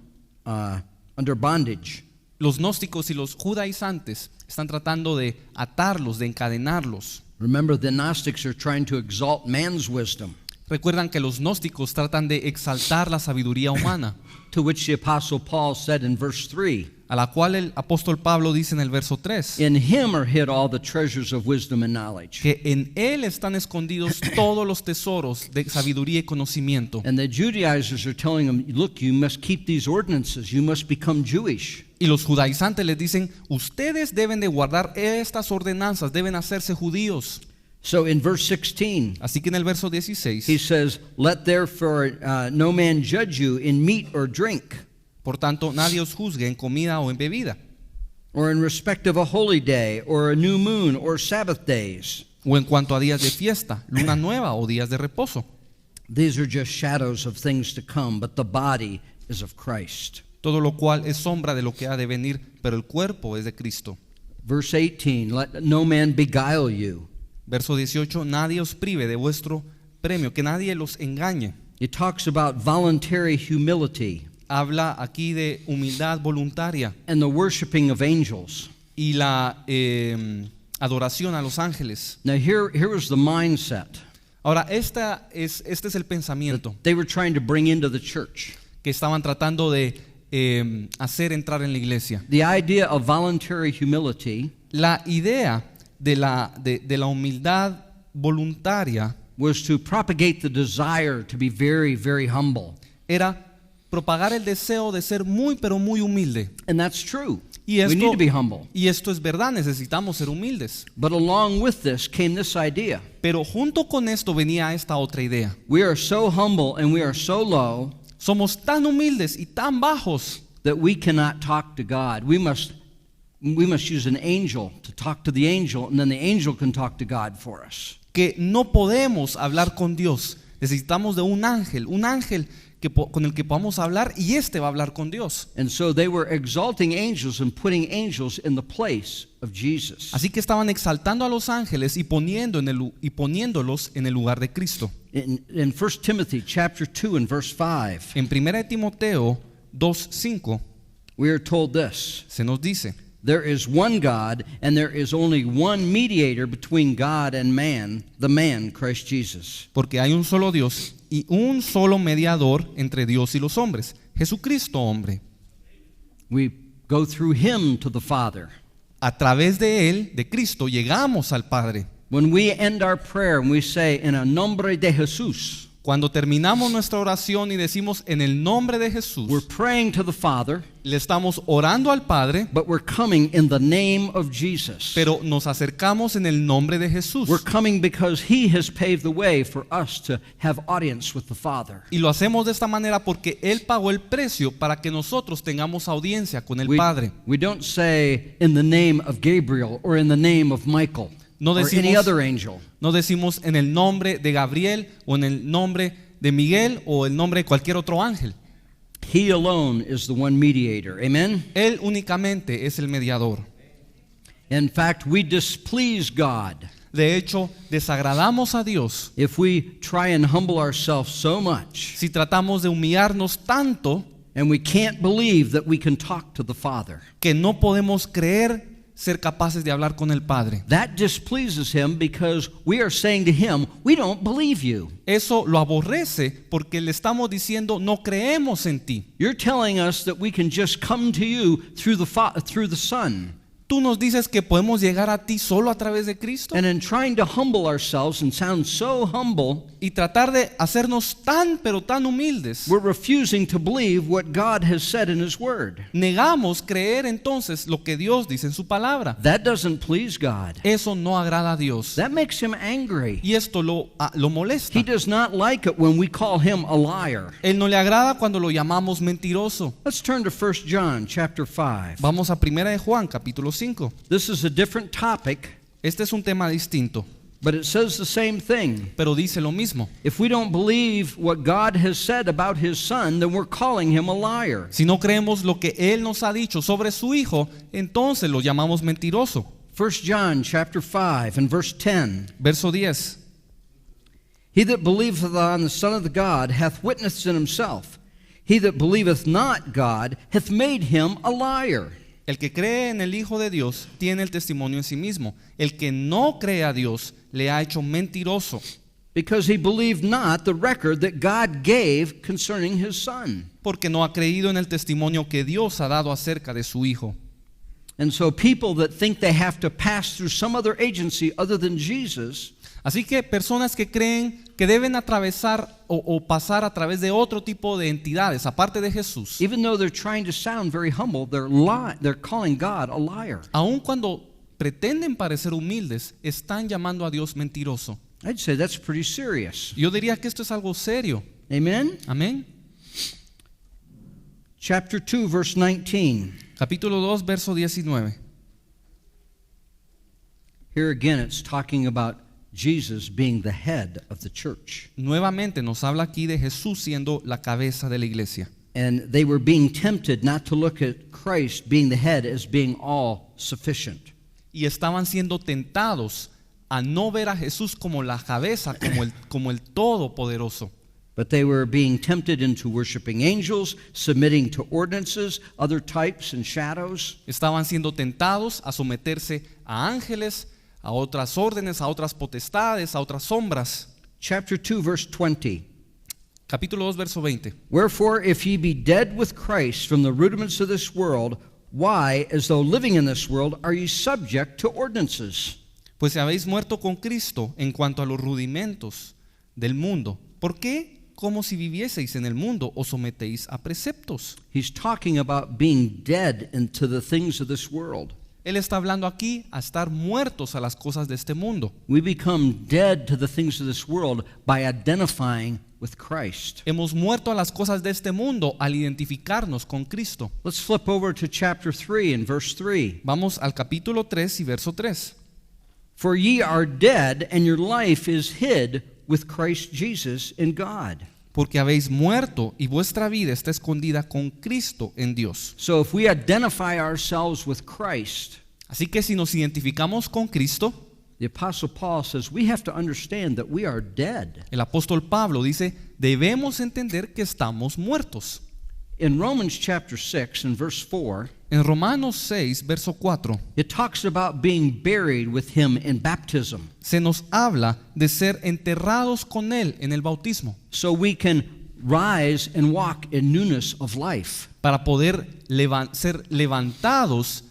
under bondage. Los gnósticos y los judaizantes están tratando de atarlos, de encadenarlos. Remember, the Gnostics are trying to exalt man's wisdom, Recuerdan que los gnósticos tratan de exaltar la sabiduría humana, to which the Apostle Paul said in verse 3, a la cual el apóstol Pablo dice en el verso 3, in him are hid all the treasures of wisdom and knowledge. que en él están escondidos todos los tesoros de sabiduría y conocimiento. And the Judaizers are telling them, look, you must keep these ordinances, you must become Jewish. Y los judaizantes les dicen, ustedes deben de guardar estas ordenanzas, deben hacerse judíos. So in verse 16, Así que en el verso 16, he says, let therefore no man judge you in meat or drink, por tanto, nadie os juzgue en comida o en bebida, or in respect of a holy day, or a new moon, or Sabbath days. o en cuanto a días de fiesta, luna nueva o días de reposo. These are just shadows of things to come, but the body is of Christ. Todo lo cual es sombra de lo que ha de venir, pero el cuerpo es de Cristo. Verse 18, let no man beguile you. Verso 18, nadie os prive de vuestro premio, que nadie los engañe. It talks about voluntary humility Habla aquí de humildad voluntaria and the worshiping of angels. y la adoración a los ángeles. Now here was the mindset Ahora, este es el pensamiento they were trying to bring into the church. que estaban tratando de hacer entrar en la iglesia. The idea of voluntary humility La idea de la humildad voluntaria was to propagate the desire to be very, very humble. era propagar el deseo de ser muy pero muy humilde. And that's true. Y We need to be humble. esto es verdad, necesitamos ser humildes. But along with this came this idea. Pero junto con esto venía esta otra idea. We are so humble and we are so low Somos tan humildes y tan bajos that we cannot talk to God. We must use an angel to talk to the angel, and then the angel can talk to God for us. que no podemos hablar con Dios. Necesitamos de un ángel con el que podamos hablar y este va a hablar con Dios. And so they were exalting angels and putting angels in the place of Jesus. Así que estaban exaltando a los ángeles y poniéndolos en el lugar de Cristo. In 1 Timothy chapter 2 and verse 5, En 1 Timoteo 2:5 we are told this: se nos dice: there is one God, and there is only one mediator between God and man, the man Christ Jesus. porque hay un solo Dios y un solo mediador entre Dios y los hombres, Jesucristo hombre. We go through him to the Father. A través de él, de Cristo, llegamos al Padre. When we end our prayer and we say, in el nombre de Jesús, Cuando terminamos nuestra oración y decimos en el nombre de Jesús, we're praying to the Father, le estamos orando al Padre, but we're coming in the name of Jesus. pero nos acercamos en el nombre de Jesús. We're coming because he has paved the way for us to have audience with the Father. Y lo hacemos de esta manera porque Él pagó el precio para que nosotros tengamos audiencia con el Padre. We don't say in the name of Gabriel or in the name of Michael No or any decimos, other angel. no decimos en el nombre de Gabriel o en el nombre de Miguel o el nombre de cualquier otro ángel. He alone is the one mediator. Amen? Él únicamente es el mediador. In fact, we displease God De hecho, desagradamos a Dios if we try and humble ourselves so much si tratamos de humillarnos tanto and we can't believe that we can talk to the Father. que no podemos creer ser capaces de hablar con el Padre. That displeases him because we are saying to him, we don't believe you. Eso lo aborrece porque le estamos diciendo no creemos en ti. You're telling us that we can just come to you through the Son. Tú nos dices que podemos llegar a ti solo a través de Cristo. And in trying to humble ourselves and sound so humble, Y tratar de hacernos tan pero tan humildes, we're refusing to believe what God has said in His Word. negamos creer entonces lo que Dios dice en su palabra. That doesn't please God. Eso no agrada a Dios. That makes Him angry. Y esto lo molesta. He does not like it when we call Him a liar. Él no le agrada cuando lo llamamos mentiroso. Let's turn to 1 John chapter 5. Vamos a 1 de Juan, capítulo 5. This is a different topic, Este es un tema distinto, but it says the same thing. pero dice lo mismo. If we don't believe what God has said about His Son, then we're calling Him a liar. Si no creemos lo que Él nos ha dicho sobre su Hijo, entonces lo llamamos mentiroso. 1 John chapter 5 and verse 10. Verso 10. He that believeth on the Son of the God hath witnessed in himself. He that believeth not God hath made him a liar. El que cree en el Hijo de Dios tiene el testimonio en sí mismo. El que no cree a Dios le ha hecho mentiroso, Because he believed not the record that God gave concerning His Son. porque no ha creído en el testimonio que Dios ha dado acerca de su Hijo. And so people that think they have to pass through some other agency other than Jesus Así que personas que creen que deben atravesar o pasar a través de otro tipo de entidades, aparte de Jesús, even though they're trying to sound very humble, they're calling God a liar. aun cuando pretenden parecer humildes, están llamando a Dios mentiroso. I'd say that's pretty serious. Yo diría que esto es algo serio. Amen? Amén. Chapter 2, verse 19. Capítulo 2, verso 19. Here again it's talking about Jesus being the head of the church. Nuevamente nos habla aquí de Jesús siendo la cabeza de la iglesia. And they were being tempted not to look at Christ being the head as being all sufficient. Y estaban siendo tentados a no ver a Jesús como la cabeza, como el todopoderoso. But they were being tempted into worshiping angels, submitting to ordinances, other types and shadows. Estaban siendo tentados a someterse a ángeles, a otras órdenes, a otras potestades, a otras sombras. Chapter 2, verse 20. Capítulo 2, verso 20. Wherefore, if ye be dead with Christ from the rudiments of this world, why, as though living in this world, are ye subject to ordinances? Pues si habéis muerto con Cristo en cuanto a los rudimentos del mundo, ¿por qué? Como si vivieseis en el mundo, os sometéis a preceptos. He's talking about being dead into the things of this world. Él está hablando aquí a estar muertos a las cosas de este mundo. We become dead to the things of this world by identifying with Christ. Hemos muerto a las cosas de este mundo al identificarnos con Cristo. Let's flip over to chapter 3 and verse 3. Vamos al capítulo 3 y verso 3. For ye are dead, and your life is hid with Christ Jesus in God. Porque habéis muerto y vuestra vida está escondida con Cristo en Dios. So if we identify ourselves with Christ, Así que si nos identificamos con Cristo, the Apostle Paul says we have to understand that we are dead. el apóstol Pablo dice, debemos entender que estamos muertos. In Romans chapter 6 and verse 4, En Romanos 6, verso 4, it talks about being buried with him in baptism, se nos habla de ser enterrados con Él en el bautismo, so we can rise and walk in newness of life. para poder ser levantados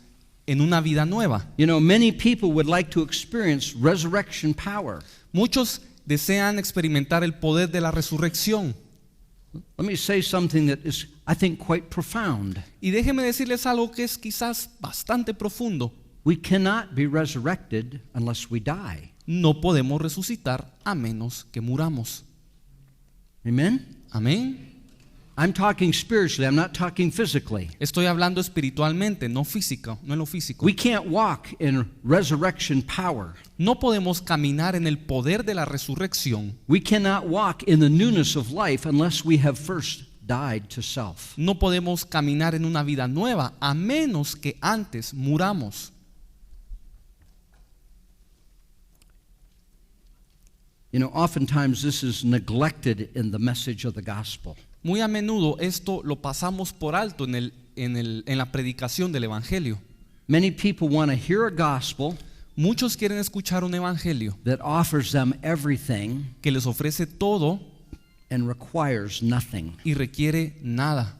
en una vida nueva. You know, many people would like to experience resurrection power. Muchos desean experimentar el poder de la resurrección. Let me say something that is, I think, quite profound. Y déjenme decirles algo que es quizás bastante profundo. We cannot be resurrected unless we die. No podemos resucitar a menos que muramos. Amen? Amén. I'm talking spiritually, I'm not talking physically. Estoy hablando espiritualmente, no físico, no en lo físico. We can't walk in resurrection power. No podemos caminar en el poder de la resurrección. We cannot walk in the newness of life unless we have first died to self. No podemos caminar en una vida nueva a menos que antes muramos. You know, oftentimes this is neglected in the message of the gospel. Muy a menudo esto lo pasamos por alto en la predicación del evangelio. Many people want to hear a gospel Muchos quieren escuchar un evangelio that offers them everything que les ofrece todo and requires nothing. y requiere nada.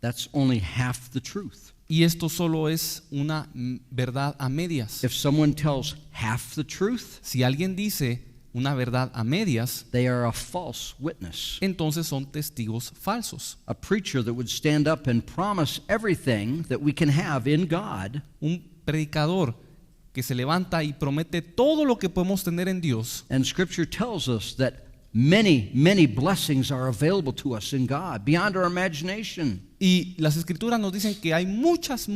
That's only half the truth. Y esto solo es una verdad a medias. If someone tells half the truth, Si alguien dice una verdad a medias, they are a false witness. entonces son testigos falsos. A preacher that would stand up and promise everything that we can have in God Un predicador que se levanta y promete todo lo que podemos tener en Dios. And Scripture tells us that many blessings are available to us in God beyond our imagination. Y las escrituras nos dicen que hay muchas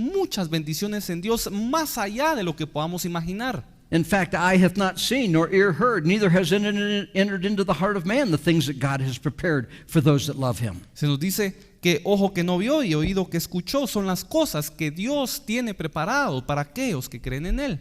bendiciones en Dios más allá de lo que podamos imaginar. In fact, eye hath not seen nor ear heard, neither has entered into the heart of man the things that God has prepared for those that love him. Se nos dice que ojo que no vio y oído que escuchó son las cosas que Dios tiene preparado para aquellos que creen en Él.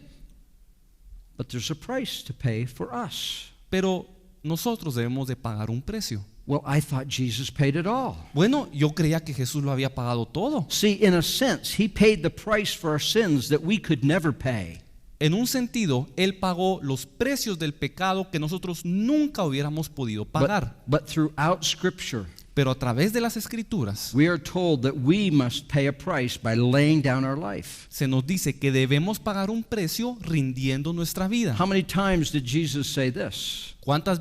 But there's a price to pay for us. Pero nosotros debemos de pagar un precio. Well, I thought Jesus paid it all. Bueno, yo creía que Jesús lo había pagado todo. See, in a sense, he paid the price for our sins that we could never pay. En un sentido, Él pagó los precios del pecado que nosotros nunca hubiéramos podido pagar. But throughout Scripture, Pero a través de las escrituras we are told that we must pay a price by laying down our life. se nos dice que debemos pagar un precio rindiendo nuestra vida. How many times did Jesus say this? ¿Cuántas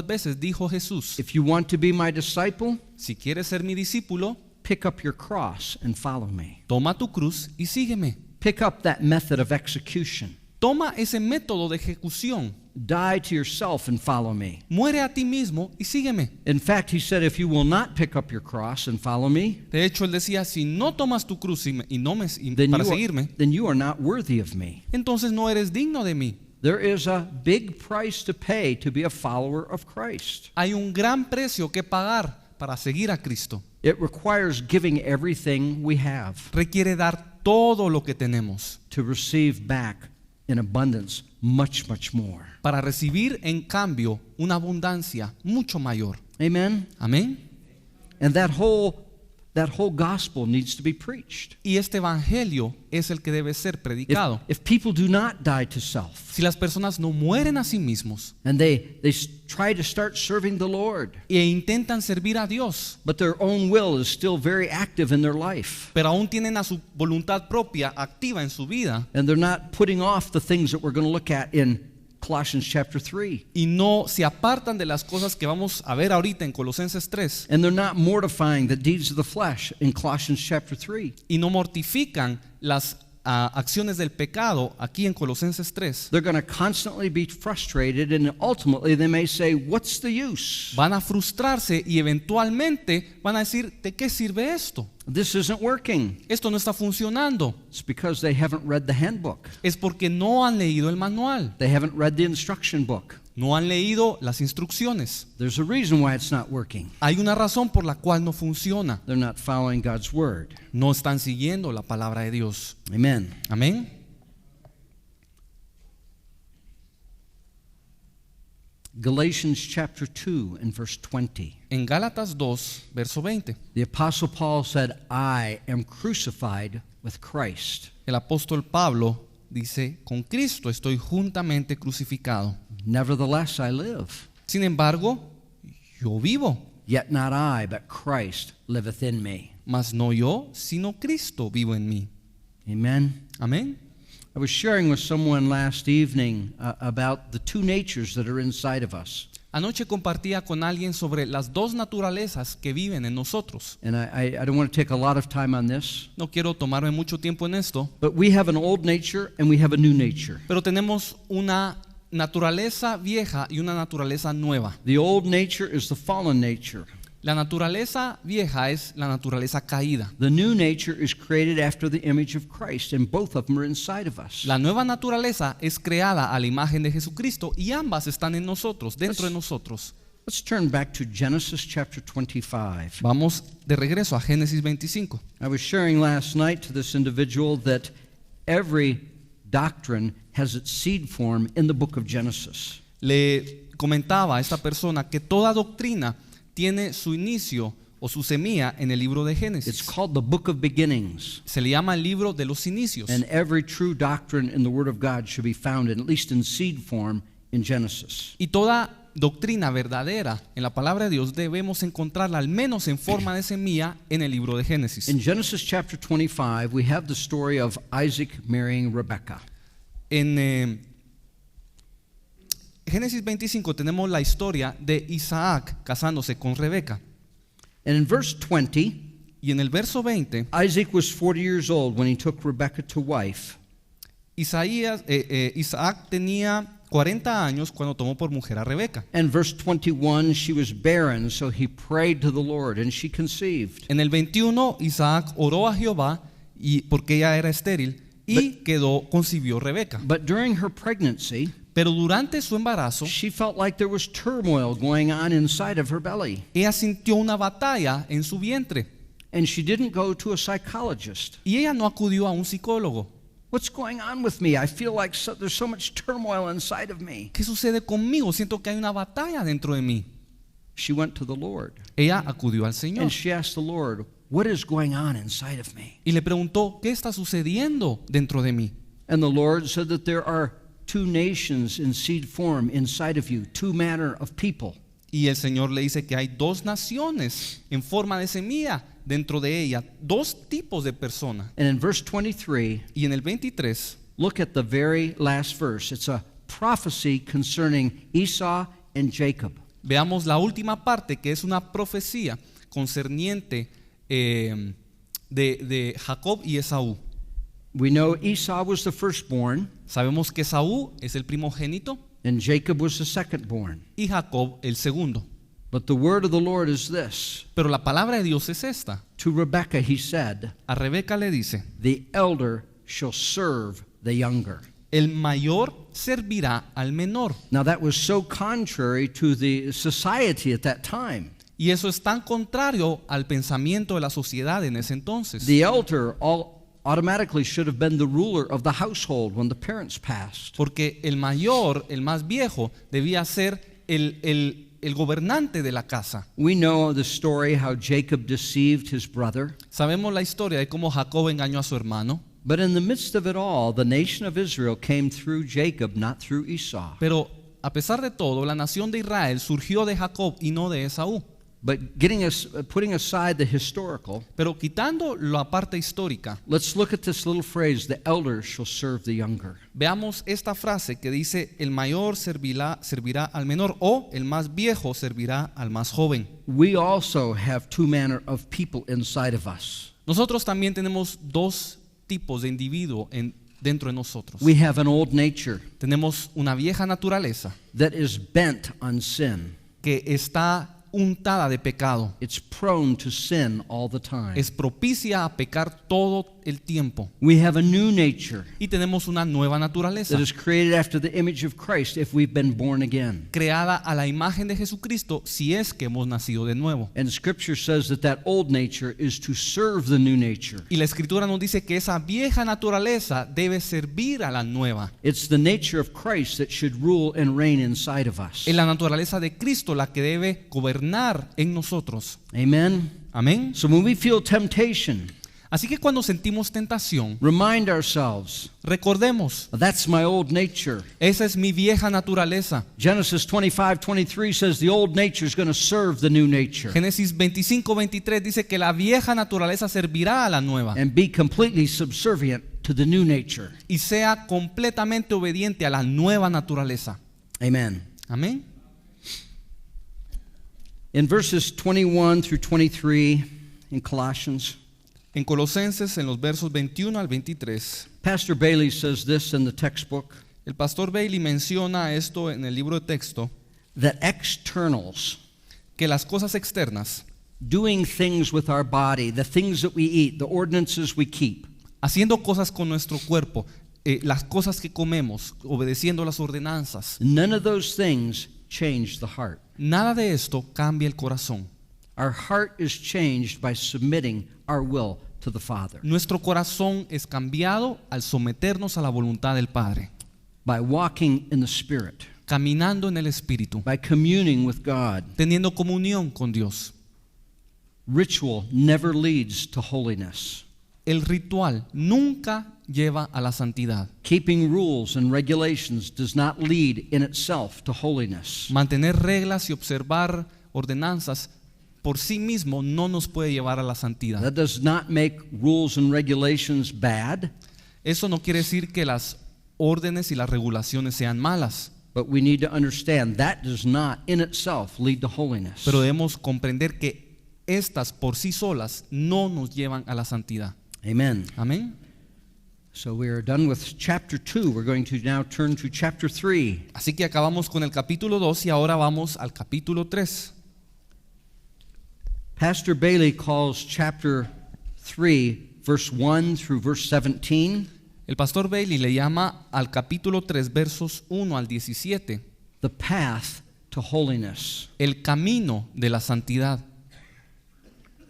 veces dijo Jesús? If you want to be my disciple, Si quieres ser mi discípulo, pick up your cross and follow me. toma tu cruz y sígueme. Pick up that method of execution. Toma ese método de ejecución. Die to yourself and follow me. Muere a ti mismo y sígueme. In fact, he said, if you will not pick up your cross and follow me, De hecho, Él decía, si no tomas tu cruz then para seguirme, you are not worthy of me. entonces no eres digno de mí. There is a big price to pay to be a follower of Christ. Hay un gran precio que pagar para seguir a Cristo. It requires giving everything we have Requiere dar todo lo que tenemos to receive back in abundance much more. para recibir en cambio una abundancia mucho mayor. Amen? Amén. And that whole gospel needs to be preached. Y este evangelio es el que debe ser predicado. If people do not die to self Si las personas no mueren a sí mismos and they try to start serving the Lord, e intentan servir a Dios, but their own will is still very active in their life, pero aún tienen a su voluntad propia activa en su vida and they're not putting off the things that we're going to look at in Colossians chapter 3, y no se apartan de las cosas que vamos a ver ahorita en Colosenses 3 and they're not mortifying the deeds of the flesh in Colossians chapter 3, y no mortifican las acciones del pecado aquí en Colosenses 3, they're going to constantly be frustrated, and ultimately they may say, what's the use? van a frustrarse y eventualmente van a decir, ¿de qué sirve esto? This isn't working. Esto no está funcionando. It's because they haven't read the handbook. Es porque no han leído el manual, They haven't read the instruction book. no han leído las instrucciones. There's a reason why it's not working. Hay una razón por la cual no funciona. They're not following God's word. No están siguiendo la palabra de Dios. Amen. Amén. Galatians chapter 2 and verse 20. En Gálatas 2, verso 20, The Apostle Paul said, I am crucified with Christ. el apóstol Pablo dice, con Cristo estoy juntamente crucificado. Nevertheless, I live. Sin embargo, yo vivo, Yet not I, but Christ liveth in me. mas no yo, sino Cristo vivo en mí. Amen. Amén. I was sharing with someone last evening about the two natures that are inside of us. Anoche compartía con alguien sobre las dos naturalezas que viven en nosotros. And I don't want to take a lot of time on this, No quiero tomarme mucho tiempo en esto, but we have an old nature and we have a new nature. pero tenemos una naturaleza vieja y una naturaleza nueva. The old nature is the fallen nature. La naturaleza vieja es la naturaleza caída. The new nature is created after the image of Christ, and both of them are inside of us. La nueva naturaleza es creada a la imagen de Jesucristo y ambas están en nosotros, dentro de nosotros. Let's turn back to Genesis chapter 25. Vamos de regreso a Génesis 25. I was sharing last night to this individual that every doctrine has its seed form in the book of Genesis. Le comentaba a esta persona que toda doctrina tiene su inicio o su semilla en el libro de It's Génesis. called the book of beginnings. Se le llama el libro de los inicios. And every true doctrine in the Word of God should be found, at least in seed form, in Genesis. Y toda doctrina verdadera en la palabra de Dios debemos encontrarla al menos en forma de semilla en el libro de Génesis. In Genesis chapter 25, we have the story of Isaac marrying Rebekah. En Génesis 25 tenemos la historia de Isaac casándose con Rebeca. And in verse 20, Y en el verso 20, Isaac was 40 years old when he took Rebekah to wife. Isaac tenía 40 años cuando tomó por mujer a Rebeca. And verse 21, she was barren, so he prayed to the Lord, and she conceived. En el 21, Isaac oró a Jehová porque ella era estéril y concibió Rebeca. But during her pregnancy, Pero durante su embarazo, she felt like there was turmoil going on inside of her belly. ella sintió una batalla en su vientre And she didn't go to a psychologist. y ella no acudió a un psicólogo. What's going on with me? I feel like there's so much turmoil inside of me. ¿Qué sucede conmigo? Siento que hay una batalla dentro de mí. She went to the Lord. Ella acudió al Señor And she asked the Lord, what is going on inside of me? y le preguntó, ¿qué está sucediendo dentro de mí? And the Lord said that there are two nations in seed form inside of you, two manner of people. Y el Señor le dice que hay dos naciones en forma de semilla dentro de ella, dos tipos de personas. And in verse 23, Y en el 23, look at the very last verse. It's a prophecy concerning Esau and Jacob. veamos la última parte, que es una profecía concerniente de Jacob y Esaú. We know Esau was the firstborn, Sabemos que Esaú es el primogénito and Jacob was the secondborn. y Jacob el segundo. But the word of the Lord is this. Pero la palabra de Dios es esta. To Rebekah he said, A Rebeca le dice, the elder shall serve the younger. el mayor servirá al menor. Now that was so contrary to the society at that time. Y eso es tan contrario al pensamiento de la sociedad en ese entonces. The elder automatically should have been the ruler of the household when the parents passed. Porque el mayor, el más viejo, debía ser el gobernante de la casa. We know the story how Jacob deceived his brother. Sabemos la historia de cómo Jacob engañó a su hermano. But in the midst of it all, the nation of Israel came through Jacob, not through Esau. Pero a pesar de todo, la nación de Israel surgió de Jacob y no de Esaú. But putting aside the historical, Pero quitando la parte histórica, let's look at this little phrase, the elder shall serve the younger. veamos esta frase que dice, el mayor servirá al menor, o el más viejo servirá al más joven. We also have two manner of people inside of us. Nosotros también tenemos dos tipos de individuo dentro de nosotros. We have an old nature Tenemos una vieja naturaleza that is bent on sin. que está untada de pecado. It's prone to sin all the time. Es propicia a pecar todo el tiempo. We have a new nature Y tenemos una nueva naturaleza that is created after the image of Christ if we've been born again. creada a la imagen de Jesucristo si es que hemos nacido de nuevo. And Scripture says that old nature is to serve the new nature. Y la Escritura nos dice que esa vieja naturaleza debe servir a la nueva. It's the nature of Christ that should rule and reign inside of us. Es la naturaleza de Cristo la que debe gobernar en nosotros. Amen? Amén. So when we feel temptation, Así que cuando sentimos tentación, remind ourselves, recordemos, that's my old nature. esa es mi vieja naturaleza. Genesis 25:23 says the old nature is going to serve the new nature Génesis 25:23 dice que la vieja naturaleza servirá a la nueva and be completely subservient to the new nature. y sea completamente obediente a la nueva naturaleza. Amen. Amén. In verses 21 through 23 in Colossians, En Colosenses, en los versos 21 al 23, Pastor Bailey says this in the textbook, el pastor Bailey menciona esto en el libro de texto, that externals, que las cosas externas, doing things with our body, the things that we eat, the ordinances we keep, haciendo cosas con nuestro cuerpo, las cosas que comemos, obedeciendo las ordenanzas, none of those things change the heart. nada de esto cambia el corazón. Our heart is changed by submitting our will to the Father, Nuestro corazón es cambiado al someternos a la voluntad del Padre, by walking in the Spirit, caminando en el Espíritu, by communing with God. teniendo comunión con Dios. Ritual never leads to holiness. el ritual nunca lleva a la santidad. Keeping rules and regulations does not lead in itself to holiness. Mantener reglas y observar ordenanzas por sí mismo no nos puede llevar a la santidad. That does not make rules and regulations bad, Eso no quiere decir que las órdenes y las regulaciones sean malas, but we need to understand that does not in itself lead to holiness. pero debemos comprender que estas por sí solas no nos llevan a la santidad. Amen. Amén. So we are done with chapter 2. We're going to now turn to chapter 3. Así que acabamos con el capítulo 2 y ahora vamos al capítulo 3. Pastor Bailey calls chapter 3, verse 1 through verse 17, El pastor Bailey le llama al capítulo 3, versos 1 al 17, the path to holiness. el camino de la santidad.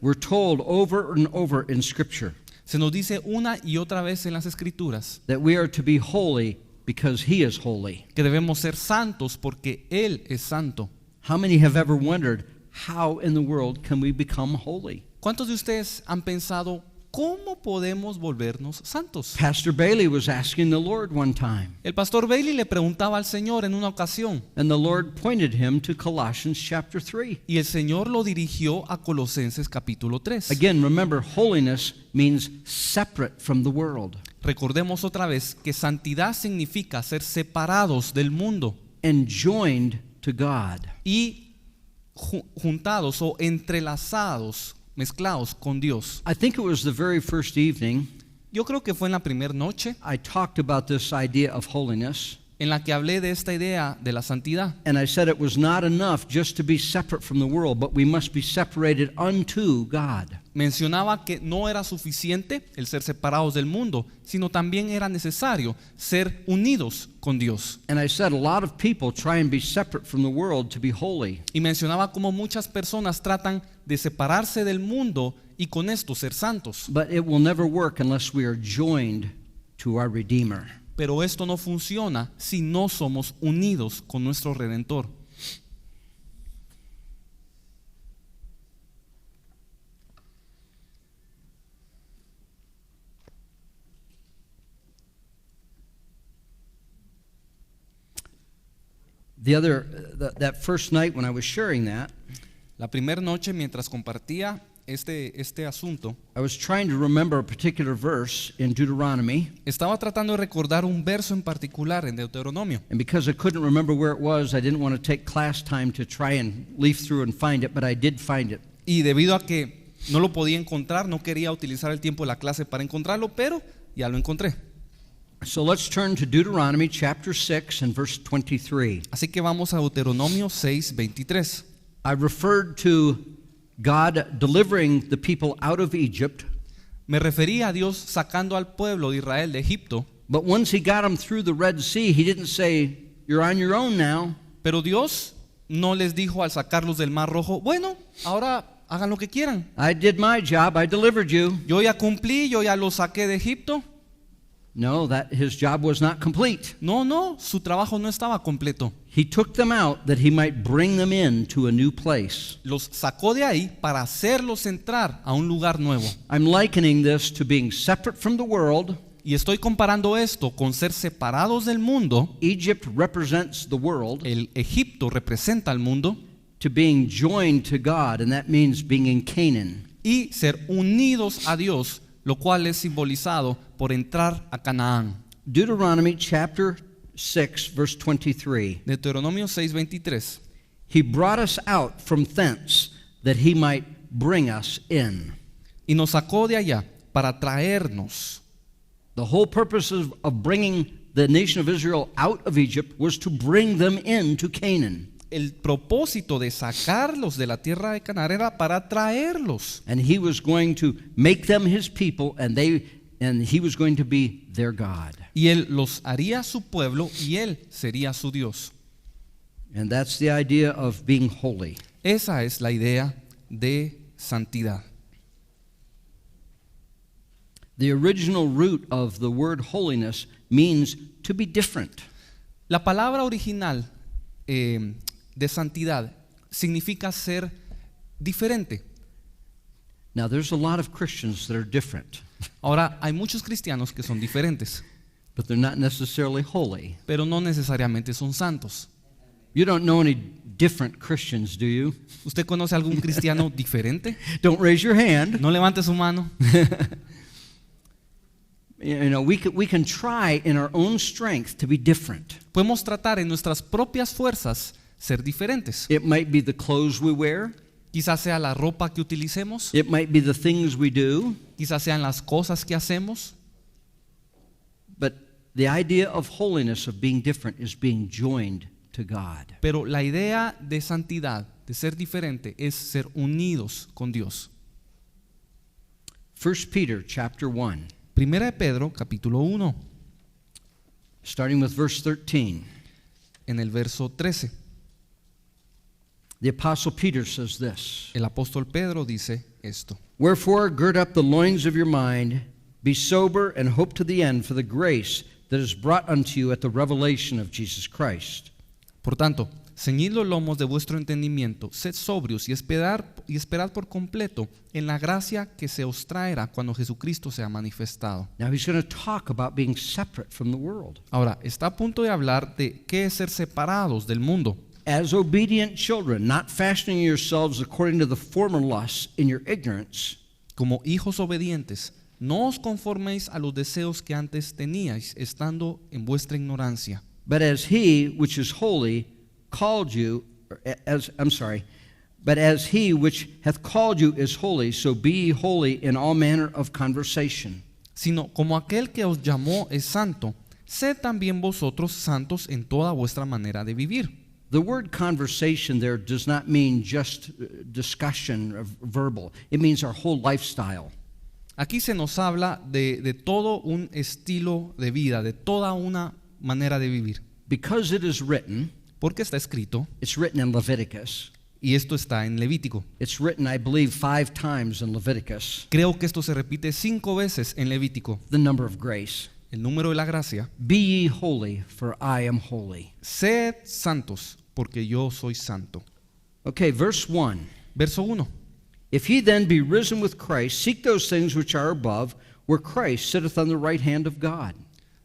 We're told over and over in Scripture Se nos dice una y otra vez en las Escrituras that we are to be holy because He is holy. que debemos ser santos porque Él es santo. How many have ever wondered, how in the world can we become holy? ¿Cuántos de ustedes han pensado cómo podemos volvernos santos? Pastor Bailey was asking the Lord one time, El pastor Bailey le preguntaba al Señor en una ocasión and the Lord pointed him to Colossians chapter 3. y el Señor lo dirigió a Colosenses capítulo 3. Again, remember, holiness means separate from the world, Recordemos otra vez que santidad significa ser separados del mundo and joined to God. y juntados o entrelazados, mezclados con Dios. I think it was the very first evening Yo creo que fue en la primera noche I talked about this idea of holiness, en la que hablé de esta idea de la santidad. and I said it was not enough just to be separate from the world, but we must be separated unto God. Mencionaba que no era suficiente el ser separados del mundo, sino también era necesario ser unidos con Dios. And I said a lot of people try and be separate from the world to be holy. Y mencionaba cómo muchas personas tratan de separarse del mundo y con esto ser santos. But it will never work unless we are joined to our Redeemer. Pero esto no funciona si no somos unidos con nuestro Redentor. That first night when I was sharing that, La primera noche mientras compartía este asunto, I was trying to remember a particular verse in Deuteronomy, estaba tratando de recordar un verso en particular en Deuteronomio. and because I couldn't remember where it was, I didn't want to take class time to try and leaf through and find it, but I did find it. Y debido a que no lo podía encontrar, no quería utilizar el tiempo de la clase para encontrarlo, pero ya lo encontré. So let's turn to Deuteronomy chapter 6 and verse 23. Así que vamos a Deuteronomio 6:23. I referred to God delivering the people out of Egypt, Me refería a Dios sacando al pueblo de Israel de Egipto, but once He got them through the Red Sea, He didn't say, "You're on your own now." pero Dios no les dijo al sacarlos del Mar Rojo, bueno, ahora hagan lo que quieran. I did my job, I delivered you. Yo ya cumplí, yo ya los saqué de Egipto. No, that His job was not complete. No, su trabajo no estaba completo. He took them out that He might bring them in to a new place. Los sacó de ahí para hacerlos entrar a un lugar nuevo. I'm likening this to being separate from the world. Y estoy comparando esto con ser separados del mundo. Egypt represents the world, El Egipto representa al mundo. to being joined to God, and that means being in Canaan. Y ser unidos a Dios, lo cual es simbolizado por entrar a Canaán. Deuteronomy chapter 6, verse 23. Deuteronomio 6:23. He brought us out from thence that He might bring us in. Y nos sacó de allá para traernos. The whole purpose of bringing the nation of Israel out of Egypt was to bring them into Canaan. El propósito de sacarlos de la tierra de Canaán era para traerlos. And He was going to make them His people, and He was going to be their God. Y Él los haría su pueblo y Él sería su Dios. And that's the idea of being holy. Esa es la idea de santidad. The original root of the word holiness means to be different. La palabra original de santidad significa ser diferente. Now, there's a lot of Christians that are different, Ahora, hay muchos cristianos que son diferentes, but they're not necessarily holy. pero no necesariamente son santos. You don't know any different Christians, do you? ¿Usted conoce a algún cristiano diferente? Don't raise your hand. No levante su mano. You know, we can try in our own strength to be different. Podemos tratar en nuestras propias fuerzas ser diferentes. It might be the clothes we wear. Quizás sea la ropa que utilicemos, It might be the things we do. quizás sean las cosas que hacemos, But the idea of holiness, of being different, is being joined to God. pero la idea de santidad, de ser diferente, es ser unidos con Dios. 1 Peter chapter 1, Primera de Pedro, capítulo 1, starting with verse 13. en el verso 13. The Apostle Peter says this: El apóstol Pedro dice esto: Wherefore, gird up the loins of your mind, be sober, and hope to the end for the grace that is brought unto you at the revelation of Jesus Christ. Por tanto, ceñid los lomos de vuestro entendimiento, sed sobrios y esperad por completo en la gracia que se os traerá cuando Jesucristo sea manifestado. Now he's going to talk about being separate from the world. Ahora, está a punto de hablar de qué es ser separados del mundo. As obedient children, not fashioning yourselves according to the former lusts in your ignorance, Como hijos obedientes, no os conforméis a los deseos que antes teníais, estando en vuestra ignorancia. but as he which is holy called you, but as he which hath called you is holy, so be ye holy in all manner of conversation. Sino como aquel que os llamó es santo, sed también vosotros santos en toda vuestra manera de vivir. The word conversation there does not mean just discussion of verbal. It means our whole lifestyle. Aquí se nos habla de todo un estilo de vida, de toda una manera de vivir. Because it is written, Porque está escrito, it's written in Leviticus. y esto está en Levítico. It's written, I believe, 5 times in Leviticus, Creo que esto se repite 5 veces en Levítico. the number of grace. El número de la gracia. Be ye holy, for I am holy. Sed santos, porque yo soy santo. Okay, verse 1. Verso 1. If ye then be risen with Christ, seek those things which are above, where Christ sitteth on the right hand of God.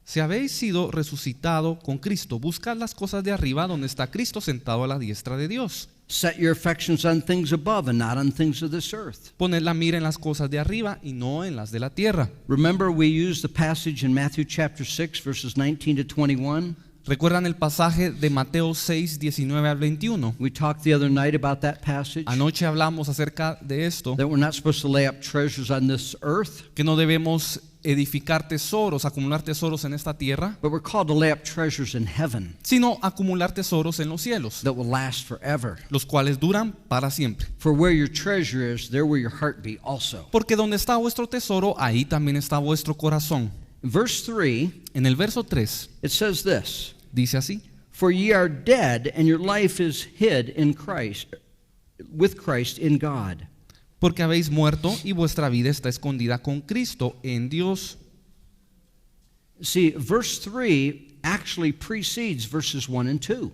Si habéis sido resucitado con Cristo, buscad las cosas de arriba donde está Cristo sentado a la diestra de Dios. Set your affections on things above and not on things of this earth. Poned la mira en las cosas de arriba y no en las de la tierra. Remember, we used the passage in Matthew chapter 6, verses 19 to 21. ¿Recuerdan el pasaje de Mateo 6, 19 al 21? We talked the other night about that passage, Anoche hablamos acerca de esto, that we're not supposed to lay up treasures on this earth, que no debemos edificar tesoros, acumular tesoros en esta tierra, but we're called to lay up treasures in heaven sino acumular tesoros en los cielos, that will last forever. los cuales duran para siempre. For where your treasure is, there will your heart be also. Porque donde está vuestro tesoro, ahí también está vuestro corazón. Verse 3, En el verso 3 it says this: dice así: For ye are dead, and your life is hid in Christ, with Christ in God. porque habéis muerto y vuestra vida está escondida con Cristo en Dios. See, verse 3 actually precedes verses 1 and 2.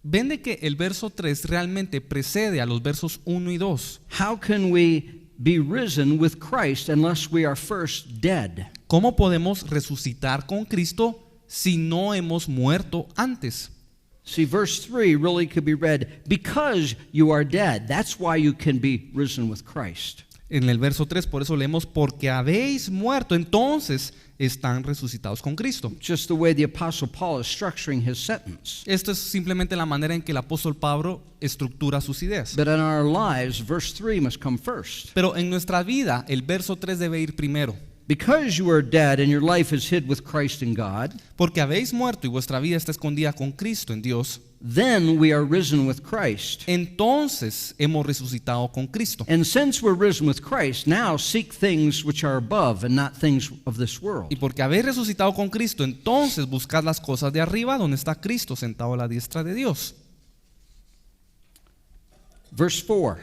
Ven de que el verso 3 realmente precede a los versos 1 y 2. How can we be risen with Christ unless we are first dead? ¿Cómo podemos resucitar con Cristo si no hemos muerto antes? See, verse 3 really could be read, because you are dead. That's why you can be risen with Christ. En el verso 3 por eso leemos: porque habéis muerto, entonces están resucitados con Cristo. Just the way the Apostle Paul is structuring his sentence. Esto es simplemente la manera en que el apóstol Pablo estructura sus ideas. But in our lives, verse 3 must come first. Pero en nuestra vida el verso 3 debe ir primero. Because you are dead and your life is hid with Christ in God, Porque habéis muerto y vuestra vida está escondida con Cristo en Dios, then we are risen with Christ. entonces hemos resucitado con Cristo. And since we're risen with Christ, now seek things which are above and not things of this world. Y porque habéis resucitado con Cristo, entonces buscad las cosas de arriba donde está Cristo sentado a la diestra de Dios. Verse 4.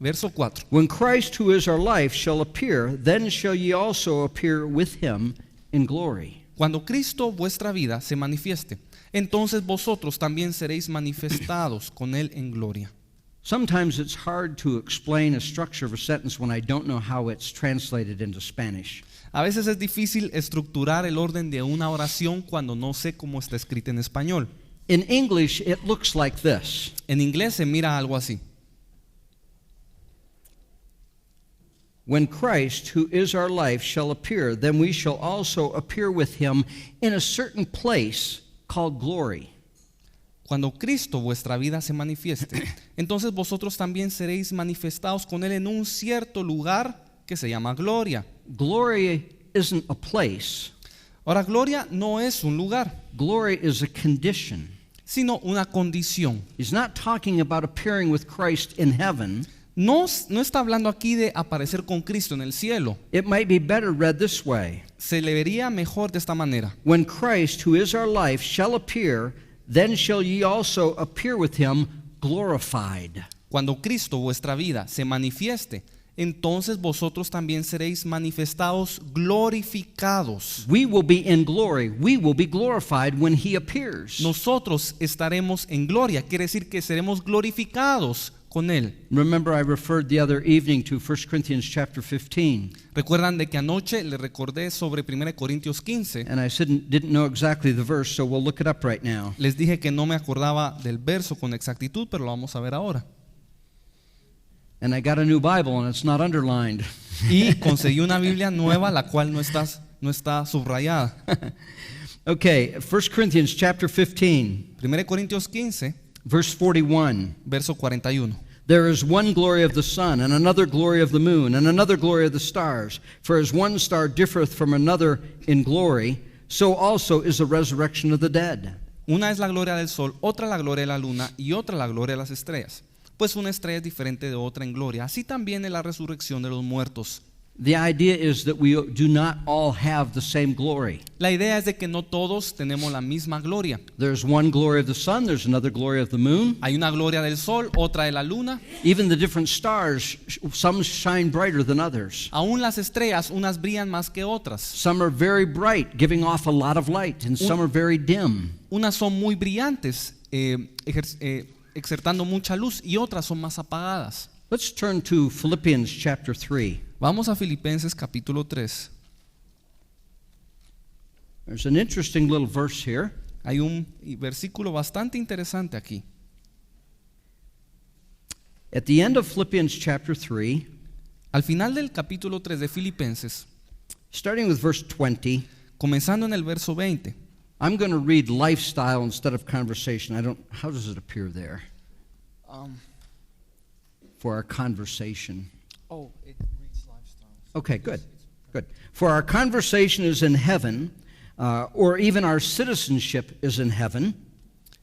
Verso 4. When Christ, who is our life, shall appear, then shall ye also appear with him in glory. Cuando Cristo vuestra vida se manifieste, entonces vosotros también seréis manifestados con Él en gloria. Sometimes it's hard to explain a structure of a sentence when I don't know how it's translated into Spanish. A veces es difícil estructurar el orden de una oración cuando no sé cómo está escrita en español. In English, it looks like this. En inglés se mira algo así. When Christ, who is our life, shall appear, then we shall also appear with him in a certain place called glory. Cuando Cristo vuestra vida se manifieste, entonces vosotros también seréis manifestados con Él en un cierto lugar que se llama gloria. Glory isn't a place. Ahora, gloria no es un lugar, Glory is a condition. sino una condición. He's not talking about appearing with Christ in heaven. No está hablando aquí de aparecer con Cristo en el cielo. It might be better read this way. Se le vería mejor de esta manera. When Christ, who is our life, shall appear, then shall ye also appear with him glorified. Cuando Cristo vuestra vida se manifieste, entonces vosotros también seréis manifestados glorificados. We will be in glory. We will be glorified when he appears. Nosotros estaremos en gloria, quiere decir que seremos glorificados con Él. Remember, I referred the other evening to 1 Corinthians chapter 15, Recuerdan de que anoche les recordé sobre 1 Corintios 15. and I didn't know exactly the verse, so we'll look it up right now. Les dije que no me acordaba del verso con exactitud, pero lo vamos a ver ahora. And I got a new Bible, and it's not underlined. Y conseguí una Biblia nueva, la cual no está subrayada. Okay, 1 Corinthians chapter 15, 1 Corintios 15, verse 41. verso 41. There is one glory of the sun, and another glory of the moon, and another glory of the stars. For as one star differeth from another in glory, so also is the resurrection of the dead. Una es la gloria del sol, otra la gloria de la luna y otra la gloria de las estrellas. Pues una estrella es diferente de otra en gloria. Así también es la resurrección de los muertos. The idea is that we do not all have the same glory. La idea es de que no todos tenemos la misma gloria. There's one glory of the sun, there's another glory of the moon. Hay una gloria del sol, otra de la luna. Even the different stars, some shine brighter than others. Aún las estrellas, unas brillan más que otras. Some are very bright, giving off a lot of light, and some are very dim. Unas son muy brillantes, exertando mucha luz, y otras son más apagadas. Let's turn to Philippians chapter 3. Vamos a Filipenses capítulo 3. There's an interesting little verse here. Hay un versículo bastante interesante aquí. At the end of Philippians chapter 3, Al final del capítulo 3 de Filipenses, starting with verse 20, comenzando en el verso 20, I'm going to read lifestyle instead of conversation. How does it appear there? For our conversation. it reads lifestyle. Okay, good. For our conversation is in heaven, or even our citizenship is in heaven.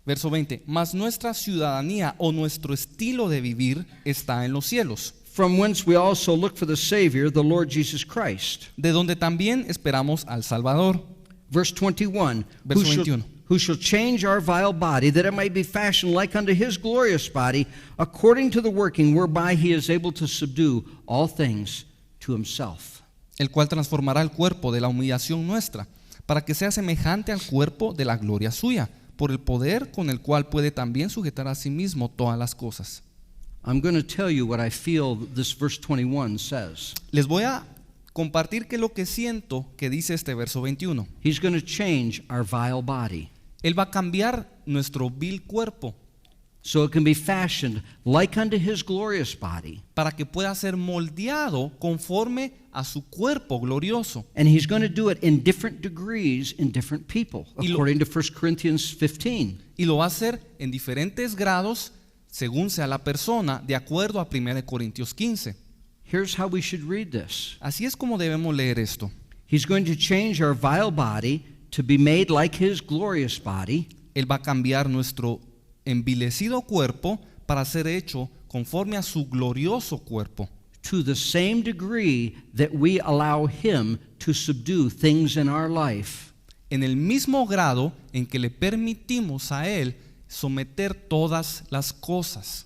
Verso 20, mas nuestra ciudadanía o nuestro estilo de vivir está en los cielos, From whence we also look for the Savior, the Lord Jesus Christ. de donde también esperamos al Salvador. Verse 21. Verso 21. Who shall change our vile body, that it might be fashioned like unto his glorious body, according to the working whereby he is able to subdue all things to himself. El cual transformará el cuerpo de la humillación nuestra, para que sea semejante al cuerpo de la gloria suya, por el poder con el cual puede también sujetar a sí mismo todas las cosas. I'm going to tell you what I feel this verse 21 says. Les voy a compartir qué es lo que siento que dice este verso 21. He's going to change our vile body Él va a cambiar nuestro vil cuerpo so it can be fashioned like unto his glorious body. para que pueda ser moldeado conforme a su cuerpo glorioso. And he's going to do it in different degrees in different people, Y lo- according to 1 Corinthians 15. Y lo va a hacer en diferentes grados según sea la persona, de acuerdo a 1 Corintios 15. Here's how we should read this. Así es como debemos leer esto. He's going to change our vile body to be made like his glorious body, Él va a cambiar nuestro envilecido cuerpo para ser hecho conforme a su glorioso cuerpo, to the same degree that we allow him to subdue things in our life. en el mismo grado en que le permitimos a Él someter todas las cosas.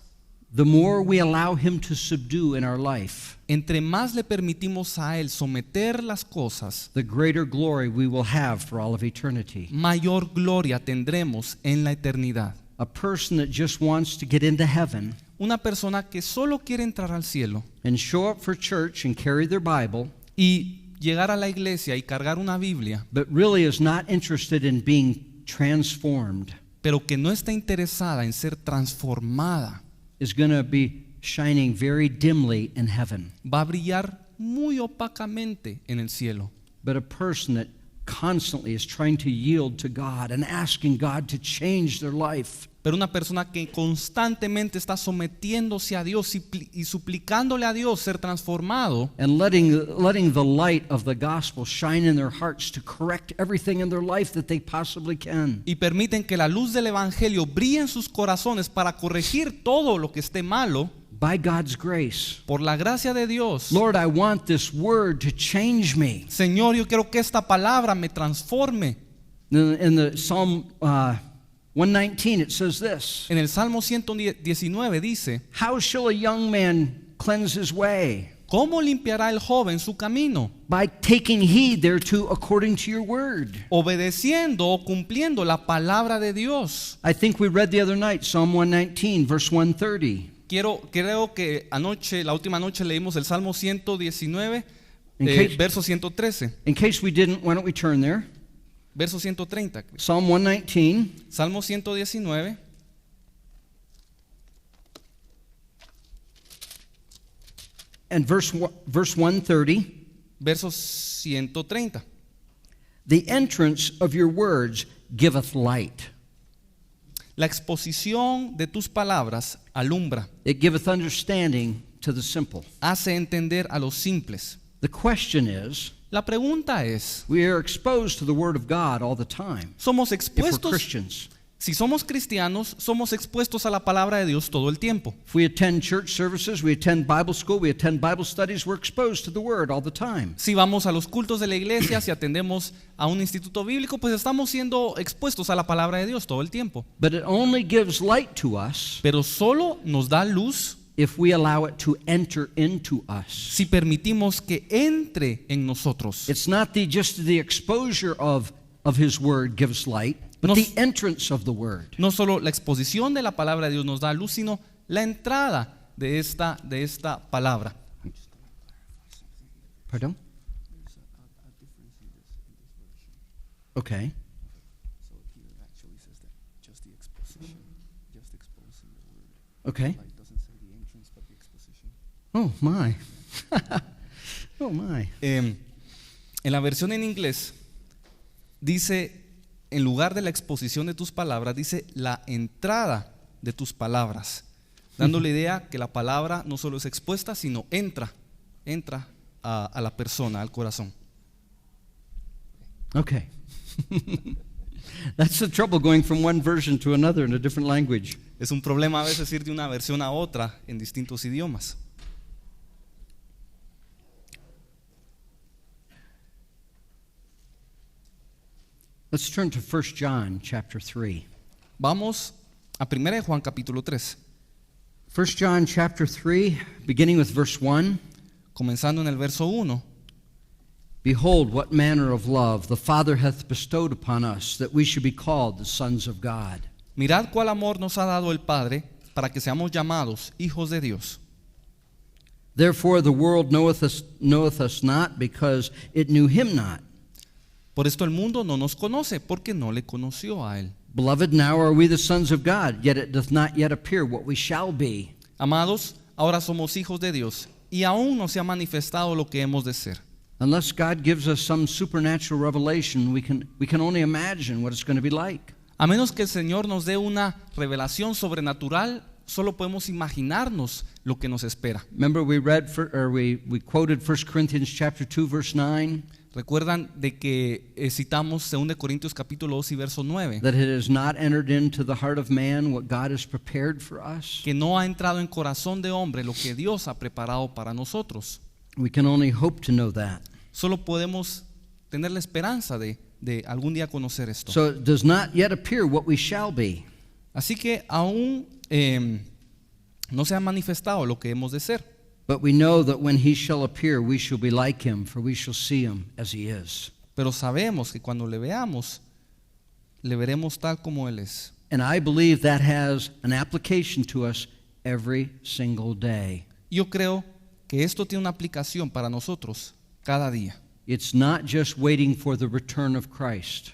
The more we allow him to subdue in our life, Entre más le permitimos a Él someter las cosas, the greater glory we will have for all of eternity. mayor gloria tendremos en la eternidad. A person that just wants to get into heaven una persona que solo quiere entrar al cielo and show up for church and carry their Bible, y llegar a la iglesia y cargar una Biblia, but really is not interested in being transformed, pero que no está interesada en ser transformada, is going to be shining very dimly in heaven. va a brillar muy opacamente en el cielo. But a person that constantly is trying to yield to God and asking God to change their life, Pero una persona que constantemente está sometiéndose a Dios y suplicándole a Dios ser transformado, and letting the light of the gospel shine in their hearts to correct everything in their life that they possibly can. y permiten que la luz del Evangelio brille en sus corazones para corregir todo lo que esté malo, By God's grace. por la gracia de Dios. Lord, I want this word to change me. Señor, yo quiero que esta palabra me transforme. In the Psalm 119 it says this, En el Salmo 119 dice: how shall a young man cleanse his way? ¿Cómo limpiará el joven su camino? By taking heed thereto according to your word. Obedeciendo o cumpliendo la palabra de Dios. I think we read the other night Psalm 119 verse 130. Creo que la última noche leímos el Salmo 119, case- verso 113, In case we didn't, why don't we turn there? verso 130. Psalm 119 Salmo 119, and verse 130. verso 130. The entrance of your words giveth light. La exposición de tus palabras alumbra, It giveth understanding to the simple. hace entender a los simples. The question is, La pregunta es, we are exposed to the word of God all the time. ¿somos If we're expuestos? Christians. Si somos cristianos, somos expuestos a la palabra de Dios todo el tiempo. If we attend church services, we attend Bible school, we attend Bible studies, we're exposed to the word all the time. Si vamos a los cultos de la iglesia, si atendemos a un instituto bíblico, pues estamos siendo expuestos a la palabra de Dios todo el tiempo. But it only gives light to us Pero solo nos da luz if we allow it to enter into us. si permitimos que entre en nosotros. It's not just the exposure of his word gives light, but No- the entrance of the word. No solo la exposición de la palabra de Dios nos da luz, sino la entrada de esta palabra. Pardon? Okay. So here actually says that just the exposition, just exposing the word. Okay. Like doesn't say the entrance, but the exposition. Oh my. Oh my. En la versión en inglés dice, en lugar de la exposición de tus palabras, dice la entrada de tus palabras, dando la idea que la palabra no solo es expuesta, sino entra a la persona, al corazón. Okay. That's the trouble going from one version to another in a different language. Es un problema a veces ir de una versión a otra en distintos idiomas. Let's turn to 1 John chapter 3. Vamos a 1 de Juan capítulo 3, 1 John chapter 3, beginning with verse 1. comenzando en el verso 1. Behold, what manner of love the Father hath bestowed upon us, that we should be called the sons of God. Mirad cuál amor nos ha dado el Padre para que seamos llamados hijos de Dios. Therefore the world knoweth us not, because it knew him not. Por esto el mundo no nos conoce, porque no le conoció a Él. Beloved, now are we the sons of God, yet it doth not yet appear what we shall be. Amados, ahora somos hijos de Dios, y aún no se ha manifestado lo que hemos de ser. Unless God gives us some supernatural revelation, we can only imagine what it's going to be like. A menos que el Señor nos dé una revelación sobrenatural, solo podemos imaginarnos lo que nos espera. Remember we quoted 1 Corinthians chapter 2 verse 9, Recuerdan de que citamos 2 Corintios capítulo 2 y verso 9, that it has not entered into the heart of man what God has prepared for us. que no ha entrado en corazón de hombre lo que Dios ha preparado para nosotros. We can only hope to know that. Solo podemos tener la esperanza de algún día conocer esto. So it does not yet appear what we shall be. Así que aún no se ha manifestado lo que hemos de ser. But we know that when he shall appear, we shall be like him, for we shall see him as he is. Pero sabemos que cuando le veamos, le veremos tal como Él es. And I believe that has an application to us every single day. Yo creo que esto tiene una aplicación para nosotros cada día. It's not just waiting for the return of Christ,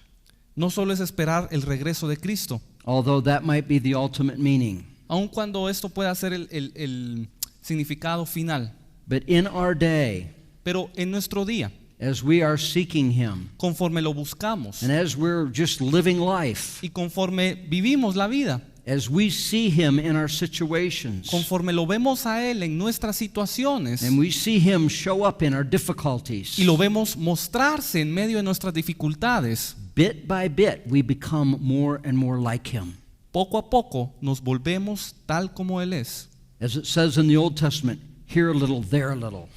No solo es esperar el regreso de Cristo, although that might be the ultimate meaning. aun cuando esto pueda ser el significado final. But in our day, Pero en nuestro día, as we are seeking Him, conforme lo buscamos and as we're just living life, y conforme vivimos la vida, as we see Him in our situations, conforme lo vemos a Él en nuestras situaciones and we see Him show up in our difficulties, y lo vemos mostrarse en medio de nuestras dificultades, bit by bit we become more and more like Him. poco a poco nos volvemos tal como Él es. As it says in the Old Testament, here a little, there a little,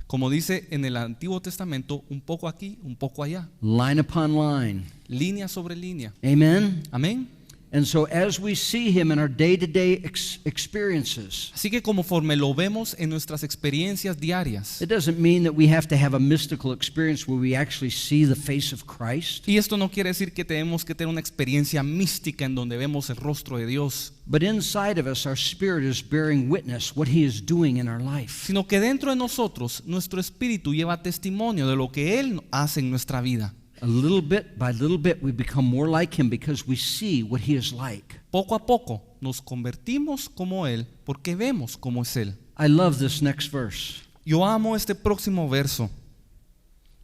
Como dice en el Antiguo Testamento, un poco aquí, un poco allá, line upon line. línea sobre línea. Amen? Amén. And so as we see Him in our day-to-day experiences, Así que conforme lo vemos en nuestras experiencias diarias, it doesn't mean that we have to have a mystical experience where we actually see the face of Christ. y esto no quiere decir que tenemos que tener una experiencia mística en donde vemos el rostro de Dios, But inside of us, our spirit is bearing witness what He is doing in our life. sino que dentro de nosotros nuestro espíritu lleva testimonio de lo que Él hace en nuestra vida. A little bit by little bit, we become more like Him because we see what He is like. Poco a poco nos convertimos como Él porque vemos cómo es Él. I love this next verse. Yo amo este próximo verso.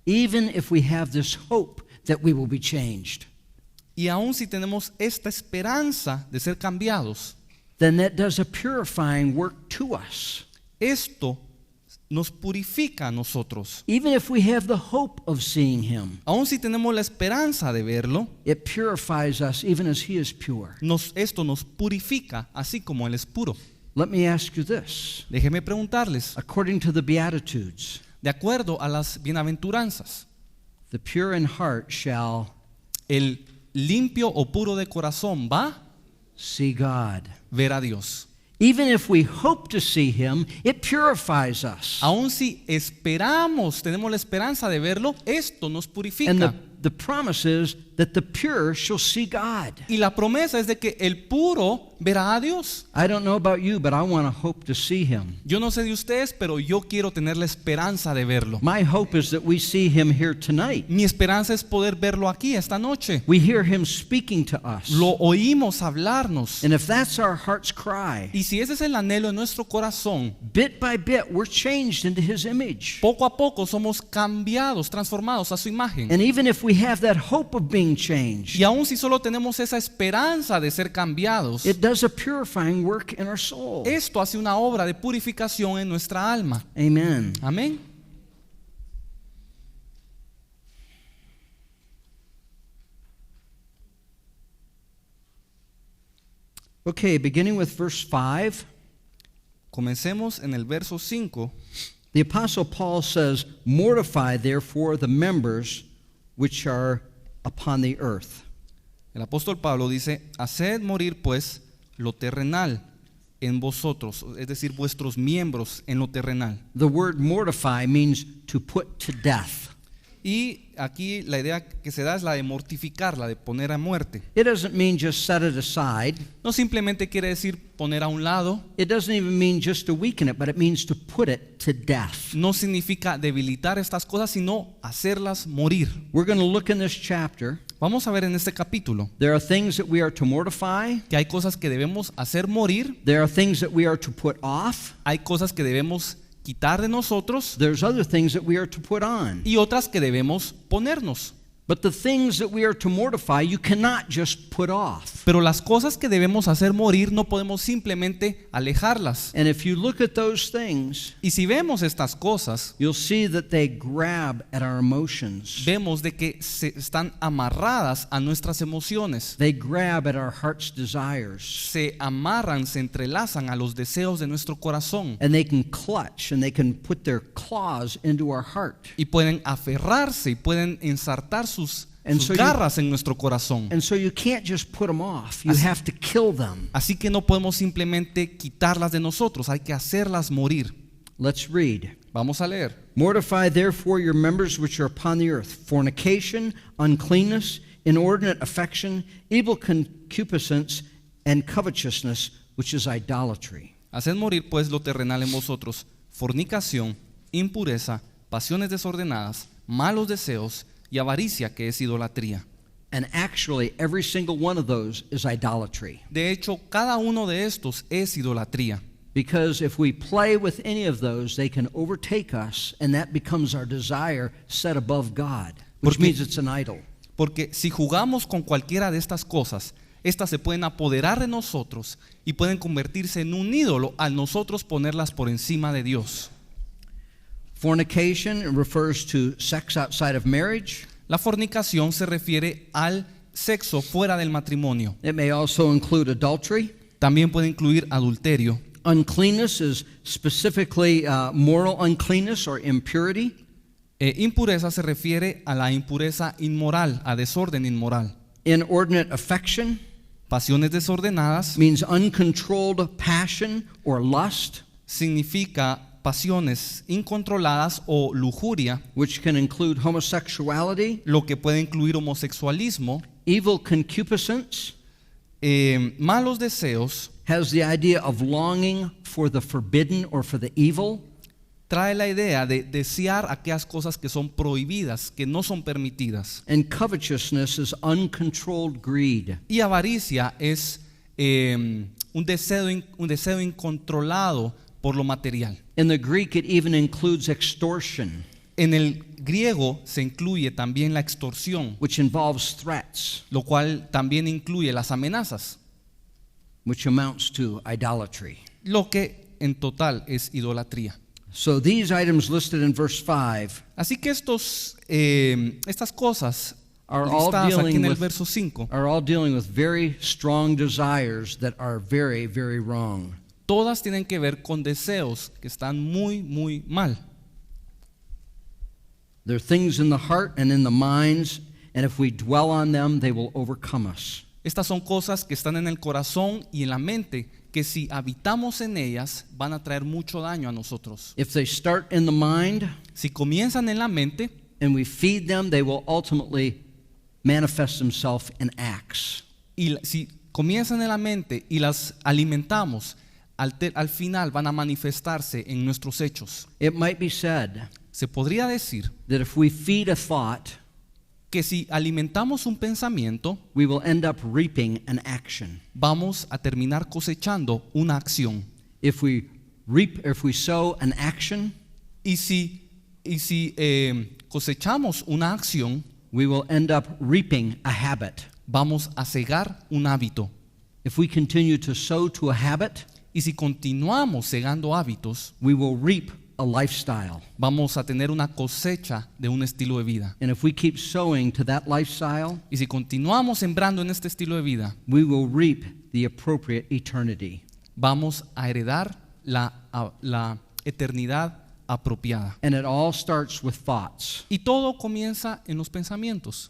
Even if we have this hope that we will be changed, Y aun si tenemos esta esperanza de ser cambiados, then that does a purifying work to us. esto nos purifica a nosotros. Even if we have the hope of seeing Him, Aun si tenemos la esperanza de verlo, it purifies us even as He is pure. esto nos purifica así como Él es puro. Let me ask you this. Déjeme preguntarles, According to the Beatitudes, de acuerdo a las bienaventuranzas, the pure in heart shall el limpio o puro de corazón va a see God. ver a Dios. Even if we hope to see Him, it purifies us. Aun si esperamos, tenemos la esperanza de verlo, esto nos And purifica. the promise is that the pure shall see God. Y la promesa es de que el puro verá a Dios. I don't know about you, but I want to hope to see Him. Yo no sé de ustedes, pero yo quiero tener la esperanza de verlo. My hope is that we see Him here tonight. Mi esperanza es poder verlo aquí esta noche. We hear Him speaking to us. Lo oímos hablarnos. And if that's our heart's cry, Y si ese es el anhelo de nuestro corazón, bit by bit, we're changed into His image. poco a poco somos cambiados, transformados a su imagen. And even if we have that hope of being changed, Y aun si solo tenemos esa esperanza de ser cambiados, it does a purifying work in our soul. esto hace una obra de purificación en nuestra alma. Amen. Amén. Okay, beginning with verse 5, Comencemos en el verso 5. the Apostle Paul says, "Mortify therefore the members which are upon the earth." El apóstol Pablo dice, haced morir pues lo terrenal en vosotros, es decir, vuestros miembros en lo terrenal. The word mortify means to put to death. Y aquí la idea que se da es la de mortificar, la de poner a muerte. It doesn't mean just set it aside. No simplemente quiere decir poner a un lado, It doesn't even mean just to weaken it, but it means to put it to death. no significa debilitar estas cosas, sino hacerlas morir. We're going to look in this chapter. Vamos a ver en este capítulo There are things that we are to mortify. que hay cosas que debemos hacer morir, There are things that we are to put off. hay cosas que debemos quitar de nosotros There's other things that we are to put on. y otras que debemos ponernos. But the things that we are to mortify, you cannot just put off. Pero las cosas que debemos hacer morir no podemos simplemente alejarlas. And if you look at those things, Y si vemos estas cosas, you'll see that they grab at our emotions. vemos de que se están amarradas a nuestras emociones. They grab at our heart's desires. Se amarran, se entrelazan a los deseos de nuestro corazón And they can clutch and they can put their claws into our heart. y pueden aferrarse y pueden ensartar sus And so you- garras en nuestro corazón. And so you can't just put them off. You Así- have to kill them. Así que no podemos simplemente quitarlas de nosotros, hay que hacerlas morir. Let's read. Vamos a leer. Mortify therefore your members which are upon the earth: fornication, uncleanness, inordinate affection, evil concupiscence, and covetousness, which is idolatry. Haced morir pues lo terrenal en vosotros: fornicación, impureza, pasiones desordenadas, malos deseos y avaricia, que es idolatría. And actually, every single one of those is idolatry. De hecho, cada uno de estos es idolatría. Because if we play with any of those, they can overtake us, and that becomes our desire set above God, which Porque- means it's an idol. Porque si jugamos con cualquiera de estas cosas, estas se pueden apoderar de nosotros y pueden convertirse en un ídolo al nosotros ponerlas por encima de Dios. Fornication refers to sex outside of marriage. La fornicación se refiere al sexo fuera del matrimonio. It may also include adultery. También puede incluir adulterio. Uncleanness is specifically moral uncleanness or impurity. Impureza se refiere a la impureza inmoral, a desorden inmoral. Inordinate affection Pasiones desordenadas means uncontrolled passion or lust, significa pasiones incontroladas o lujuria, which can include homosexuality, lo que puede incluir homosexualismo, evil concupiscence, malos deseos. has the idea of longing for the forbidden or for the evil. Trae la idea de desear aquellas cosas que son prohibidas, que no son permitidas. And covetousness is uncontrolled greed. Y avaricia es un deseo incontrolado por lo material. In the Greek, it even includes extortion, En el griego se incluye también la extorsión, which involves threats, lo cual también incluye las amenazas, which amounts to idolatry. lo que en total es idolatría. So these items listed in verse 5 Así que estas cosas are all listadas aquí en el dealing verso 5, are all dealing with very strong desires that are very, very wrong. todas tienen que ver con deseos que están muy, muy mal. They're things in the heart and in the minds, and if we dwell on them, they will overcome us. Estas son cosas que están en el corazón y en la mente, que si habitamos en ellas van a traer mucho daño a nosotros. If they start in the mind Si comienzan en la mente and we feed them, they will ultimately manifest themselves in acts. y si comienzan en la mente y las alimentamos, al final van a manifestarse en nuestros hechos. It might be said Se podría decir that if we feed a thought, que si alimentamos un pensamiento, we will end up reaping an action. vamos a terminar cosechando una acción. If we sow an action, Y si cosechamos una acción, we will end up reaping a habit. vamos a cegar un hábito. If we continue to sow to a habit, Y si continuamos cegando hábitos, we will reap a lifestyle. vamos a tener una cosecha de un estilo de vida. And if we keep sowing to that lifestyle, Y si continuamos sembrando en este estilo de vida, we will reap the appropriate eternity. vamos a heredar la eternidad apropiada. And it all starts with thoughts. Y todo comienza en los pensamientos.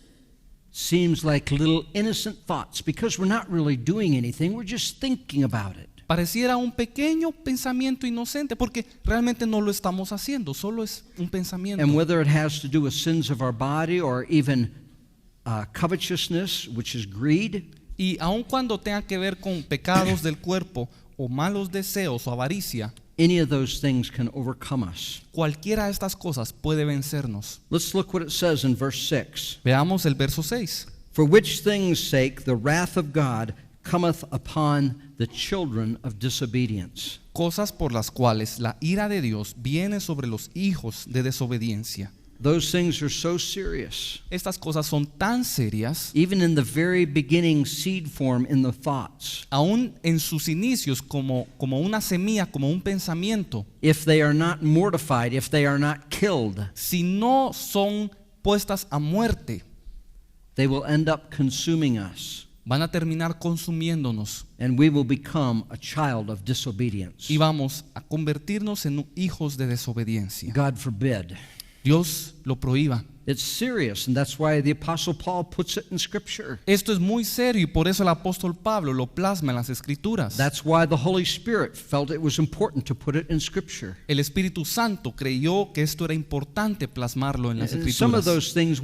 Seems like little innocent thoughts because we're not really doing anything, we're just thinking about it. Pareciera un pequeño pensamiento inocente porque realmente no lo estamos haciendo, solo es un pensamiento. And whether it has to do with sins of our body or even covetousness, which is greed, Y aun cuando tenga que ver con pecados del cuerpo o malos deseos o avaricia, any of those things can overcome us. cualquiera de estas cosas puede vencernos. Let's look what it says in verse 6. Veamos el verso 6. For which things' sake the wrath of God cometh upon the children of disobedience. Cosas por las cuales la ira de Dios viene sobre los hijos de desobediencia. Those things are so serious. Estas cosas son tan serias, Even in the very beginning seed form in the thoughts. aún en sus inicios, como una semilla, como un pensamiento. If they are not mortified, if they are not killed, Si no son puestas a muerte, they will end up consuming us. van a terminar consumiéndonos And we will become a child of disobedience. y vamos a convertirnos en hijos de desobediencia. God forbid. Dios lo prohíba. It's serious, and that's why the Apostle Paul puts it in Scripture. Esto es muy serio y por eso el apóstol Pablo lo plasma en las Escrituras. That's why the Holy Spirit felt it was important to put it in Scripture. El Espíritu Santo creyó que esto era importante plasmarlo en las And some of Escrituras. those things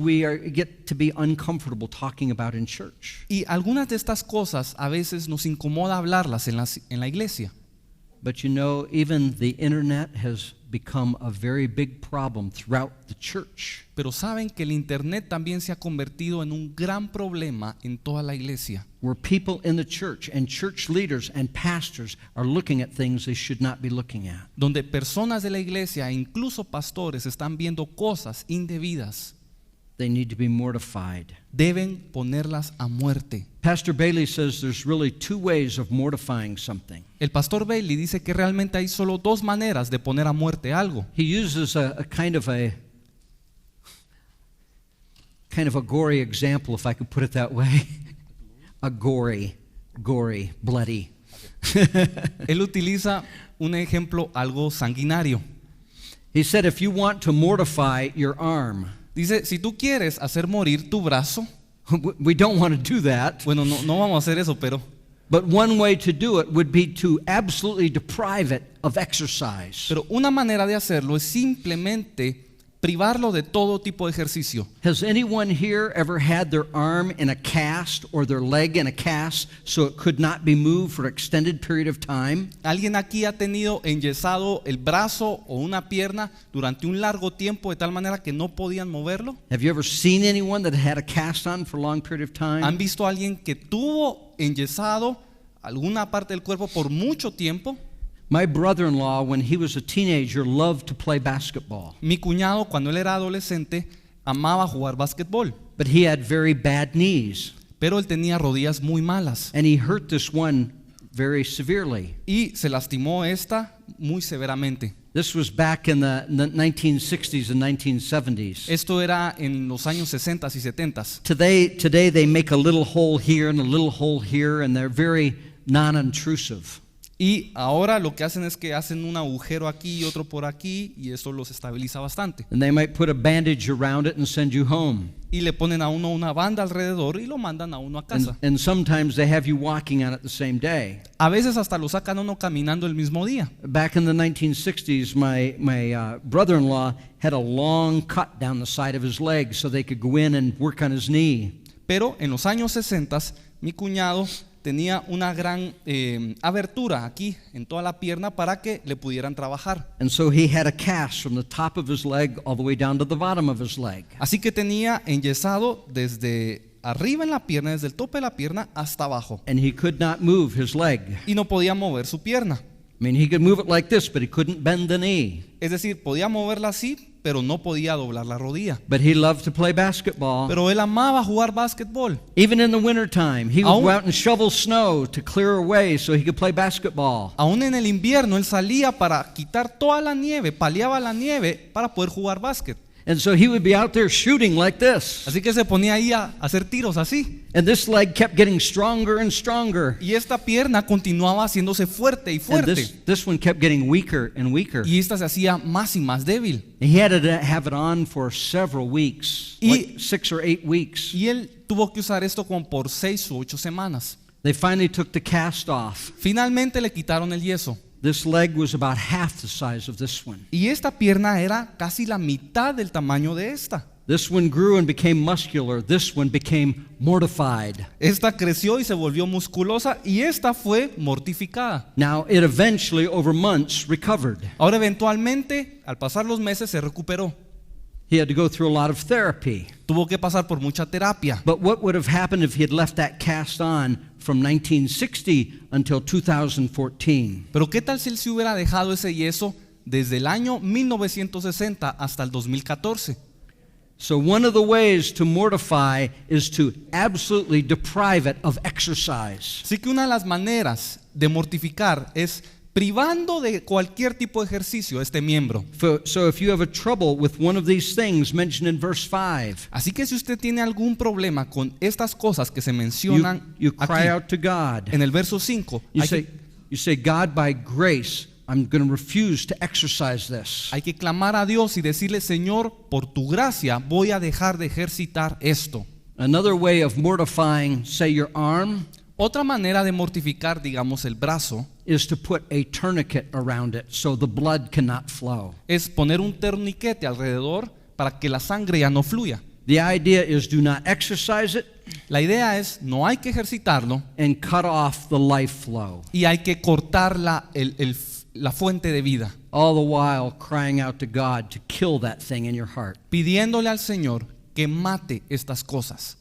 get to be uncomfortable talking about in church. Y algunas de estas cosas a veces nos incomoda hablarlas en la iglesia. But you know, even the internet has become a very big problem throughout the church. Pero saben que el internet también se ha convertido en un gran problema en toda la iglesia, Where people in the church and church leaders and pastors are looking at things they should not be looking at. donde personas de la iglesia e incluso pastores están viendo cosas indebidas. They need to be mortified. Deben ponerlas a muerte. Pastor Bailey says there's really two ways of mortifying something. El pastor Bailey dice que realmente hay solo dos maneras de poner a muerte algo. He uses a kind of a gory example, if I could put it that way. A gory, bloody. Él utiliza un ejemplo algo sanguinario. He said if you want to mortify your arm, Dice, si tú quieres hacer morir tu brazo, we don't want to do that, bueno, no vamos a hacer eso, pero but one way to do it would be to absolutely deprive it of exercise. una manera de hacerlo es simplemente privarlo de todo tipo de ejercicio. Has anyone here ever had their arm in a cast or their leg in a cast so it could not be moved for an extended period of time? ¿Alguien aquí ha tenido enyesado el brazo o una pierna durante un largo tiempo de tal manera que no podían moverlo? Have you ever seen anyone that had a cast on for a long period of time? ¿Han visto a alguien que tuvo enyesado alguna parte del cuerpo por mucho tiempo? My brother-in-law, when he was a teenager, loved to play basketball, Mi cuñado, cuando él era adolescente, amaba jugar básquetbol, but he had very bad knees, pero él tenía rodillas muy malas and he hurt this one very severely. y se lastimó esta muy severamente. This was back in the 1960s and 1970s. Esto era en los años 60 y 70. Today they make a little hole here and a little hole here, and they're very non-intrusive. Y ahora lo que hacen es que hacen un agujero aquí y otro por aquí y eso los estabiliza bastante. And they might put a bandage around it and send you home. Y le ponen a uno una banda alrededor y lo mandan a uno a casa. And sometimes they have you walking on it the same day. A veces hasta lo sacan a uno caminando el mismo día. Back in the 1960s, my brother-in-law had a long cut down the side of his leg so they could go in and work on his knee. Pero en los años 60 mi cuñado tenía una gran abertura aquí en toda la pierna para que le pudieran trabajar. And so he had a cast from the top of his leg all the way down to the bottom of his leg. Así que tenía enyesado desde arriba en la pierna, desde el tope de la pierna hasta abajo. And he could not move his leg. Y no podía mover su pierna. I mean, he could move it like this, but he couldn't bend the knee. Es decir, podía moverla así, pero no podía doblar la rodilla. But he loved to play basketball. Pero él amaba jugar básquetbol. Even in the wintertime, he would Aún- go out and shovel snow to clear away so he could play basketball. Aún en el invierno él salía para quitar toda la nieve, paliaba la nieve para poder jugar básquet. And so he would be out there shooting like this. Así que se ponía ahí a hacer tiros así. And this leg kept getting stronger and stronger. Y esta pierna continuaba haciéndose fuerte y And fuerte. this one kept getting weaker and weaker. Y esta se hacía más y más débil. And he had to have it on for several weeks, Y- like 6 or 8 weeks. Y él tuvo que usar esto como por 6 u 8 semanas. They finally took the cast off. Finalmente le quitaron el yeso. This leg was about half the size of this one. Y esta pierna era casi la mitad del tamaño de esta. This one grew and became muscular. This one became mortified. Esta creció y se volvió musculosa y esta fue mortificada. Now, it eventually, over months, recovered. Ahora eventualmente, al pasar los meses, se recuperó. He had to go through a lot of therapy. Tuvo que pasar por mucha terapia. But what would have happened if he had left that cast on from 1960 until 2014? Pero ¿qué tal si él se hubiera dejado ese yeso desde el año 1960 hasta el 2014? So one of the ways to mortify is to absolutely deprive it of exercise. Así que una de las maneras de mortificar es privando de cualquier tipo de ejercicio a este miembro. So if you have a trouble with one of these things mentioned in verse 5, Así que si usted tiene algún problema con estas cosas que se mencionan you cry aquí, out to God. en el verso 5, You say, God, by grace, I'm going to refuse to exercise this. hay que clamar a Dios y decirle, Señor, por tu gracia voy a dejar de ejercitar esto. Another way of mortifying, say, your arm, Otra manera de mortificar, digamos, el brazo, is to put a tourniquet around it so the blood cannot flow. es poner un torniquete alrededor para que la sangre ya no fluya. The idea is do not exercise it, La idea es, no hay que ejercitarlo and cut off the life flow, y hay que cortar la fuente de vida, all the while crying out to God to kill that thing in your heart. pidiéndole al Señor que mate estas cosas.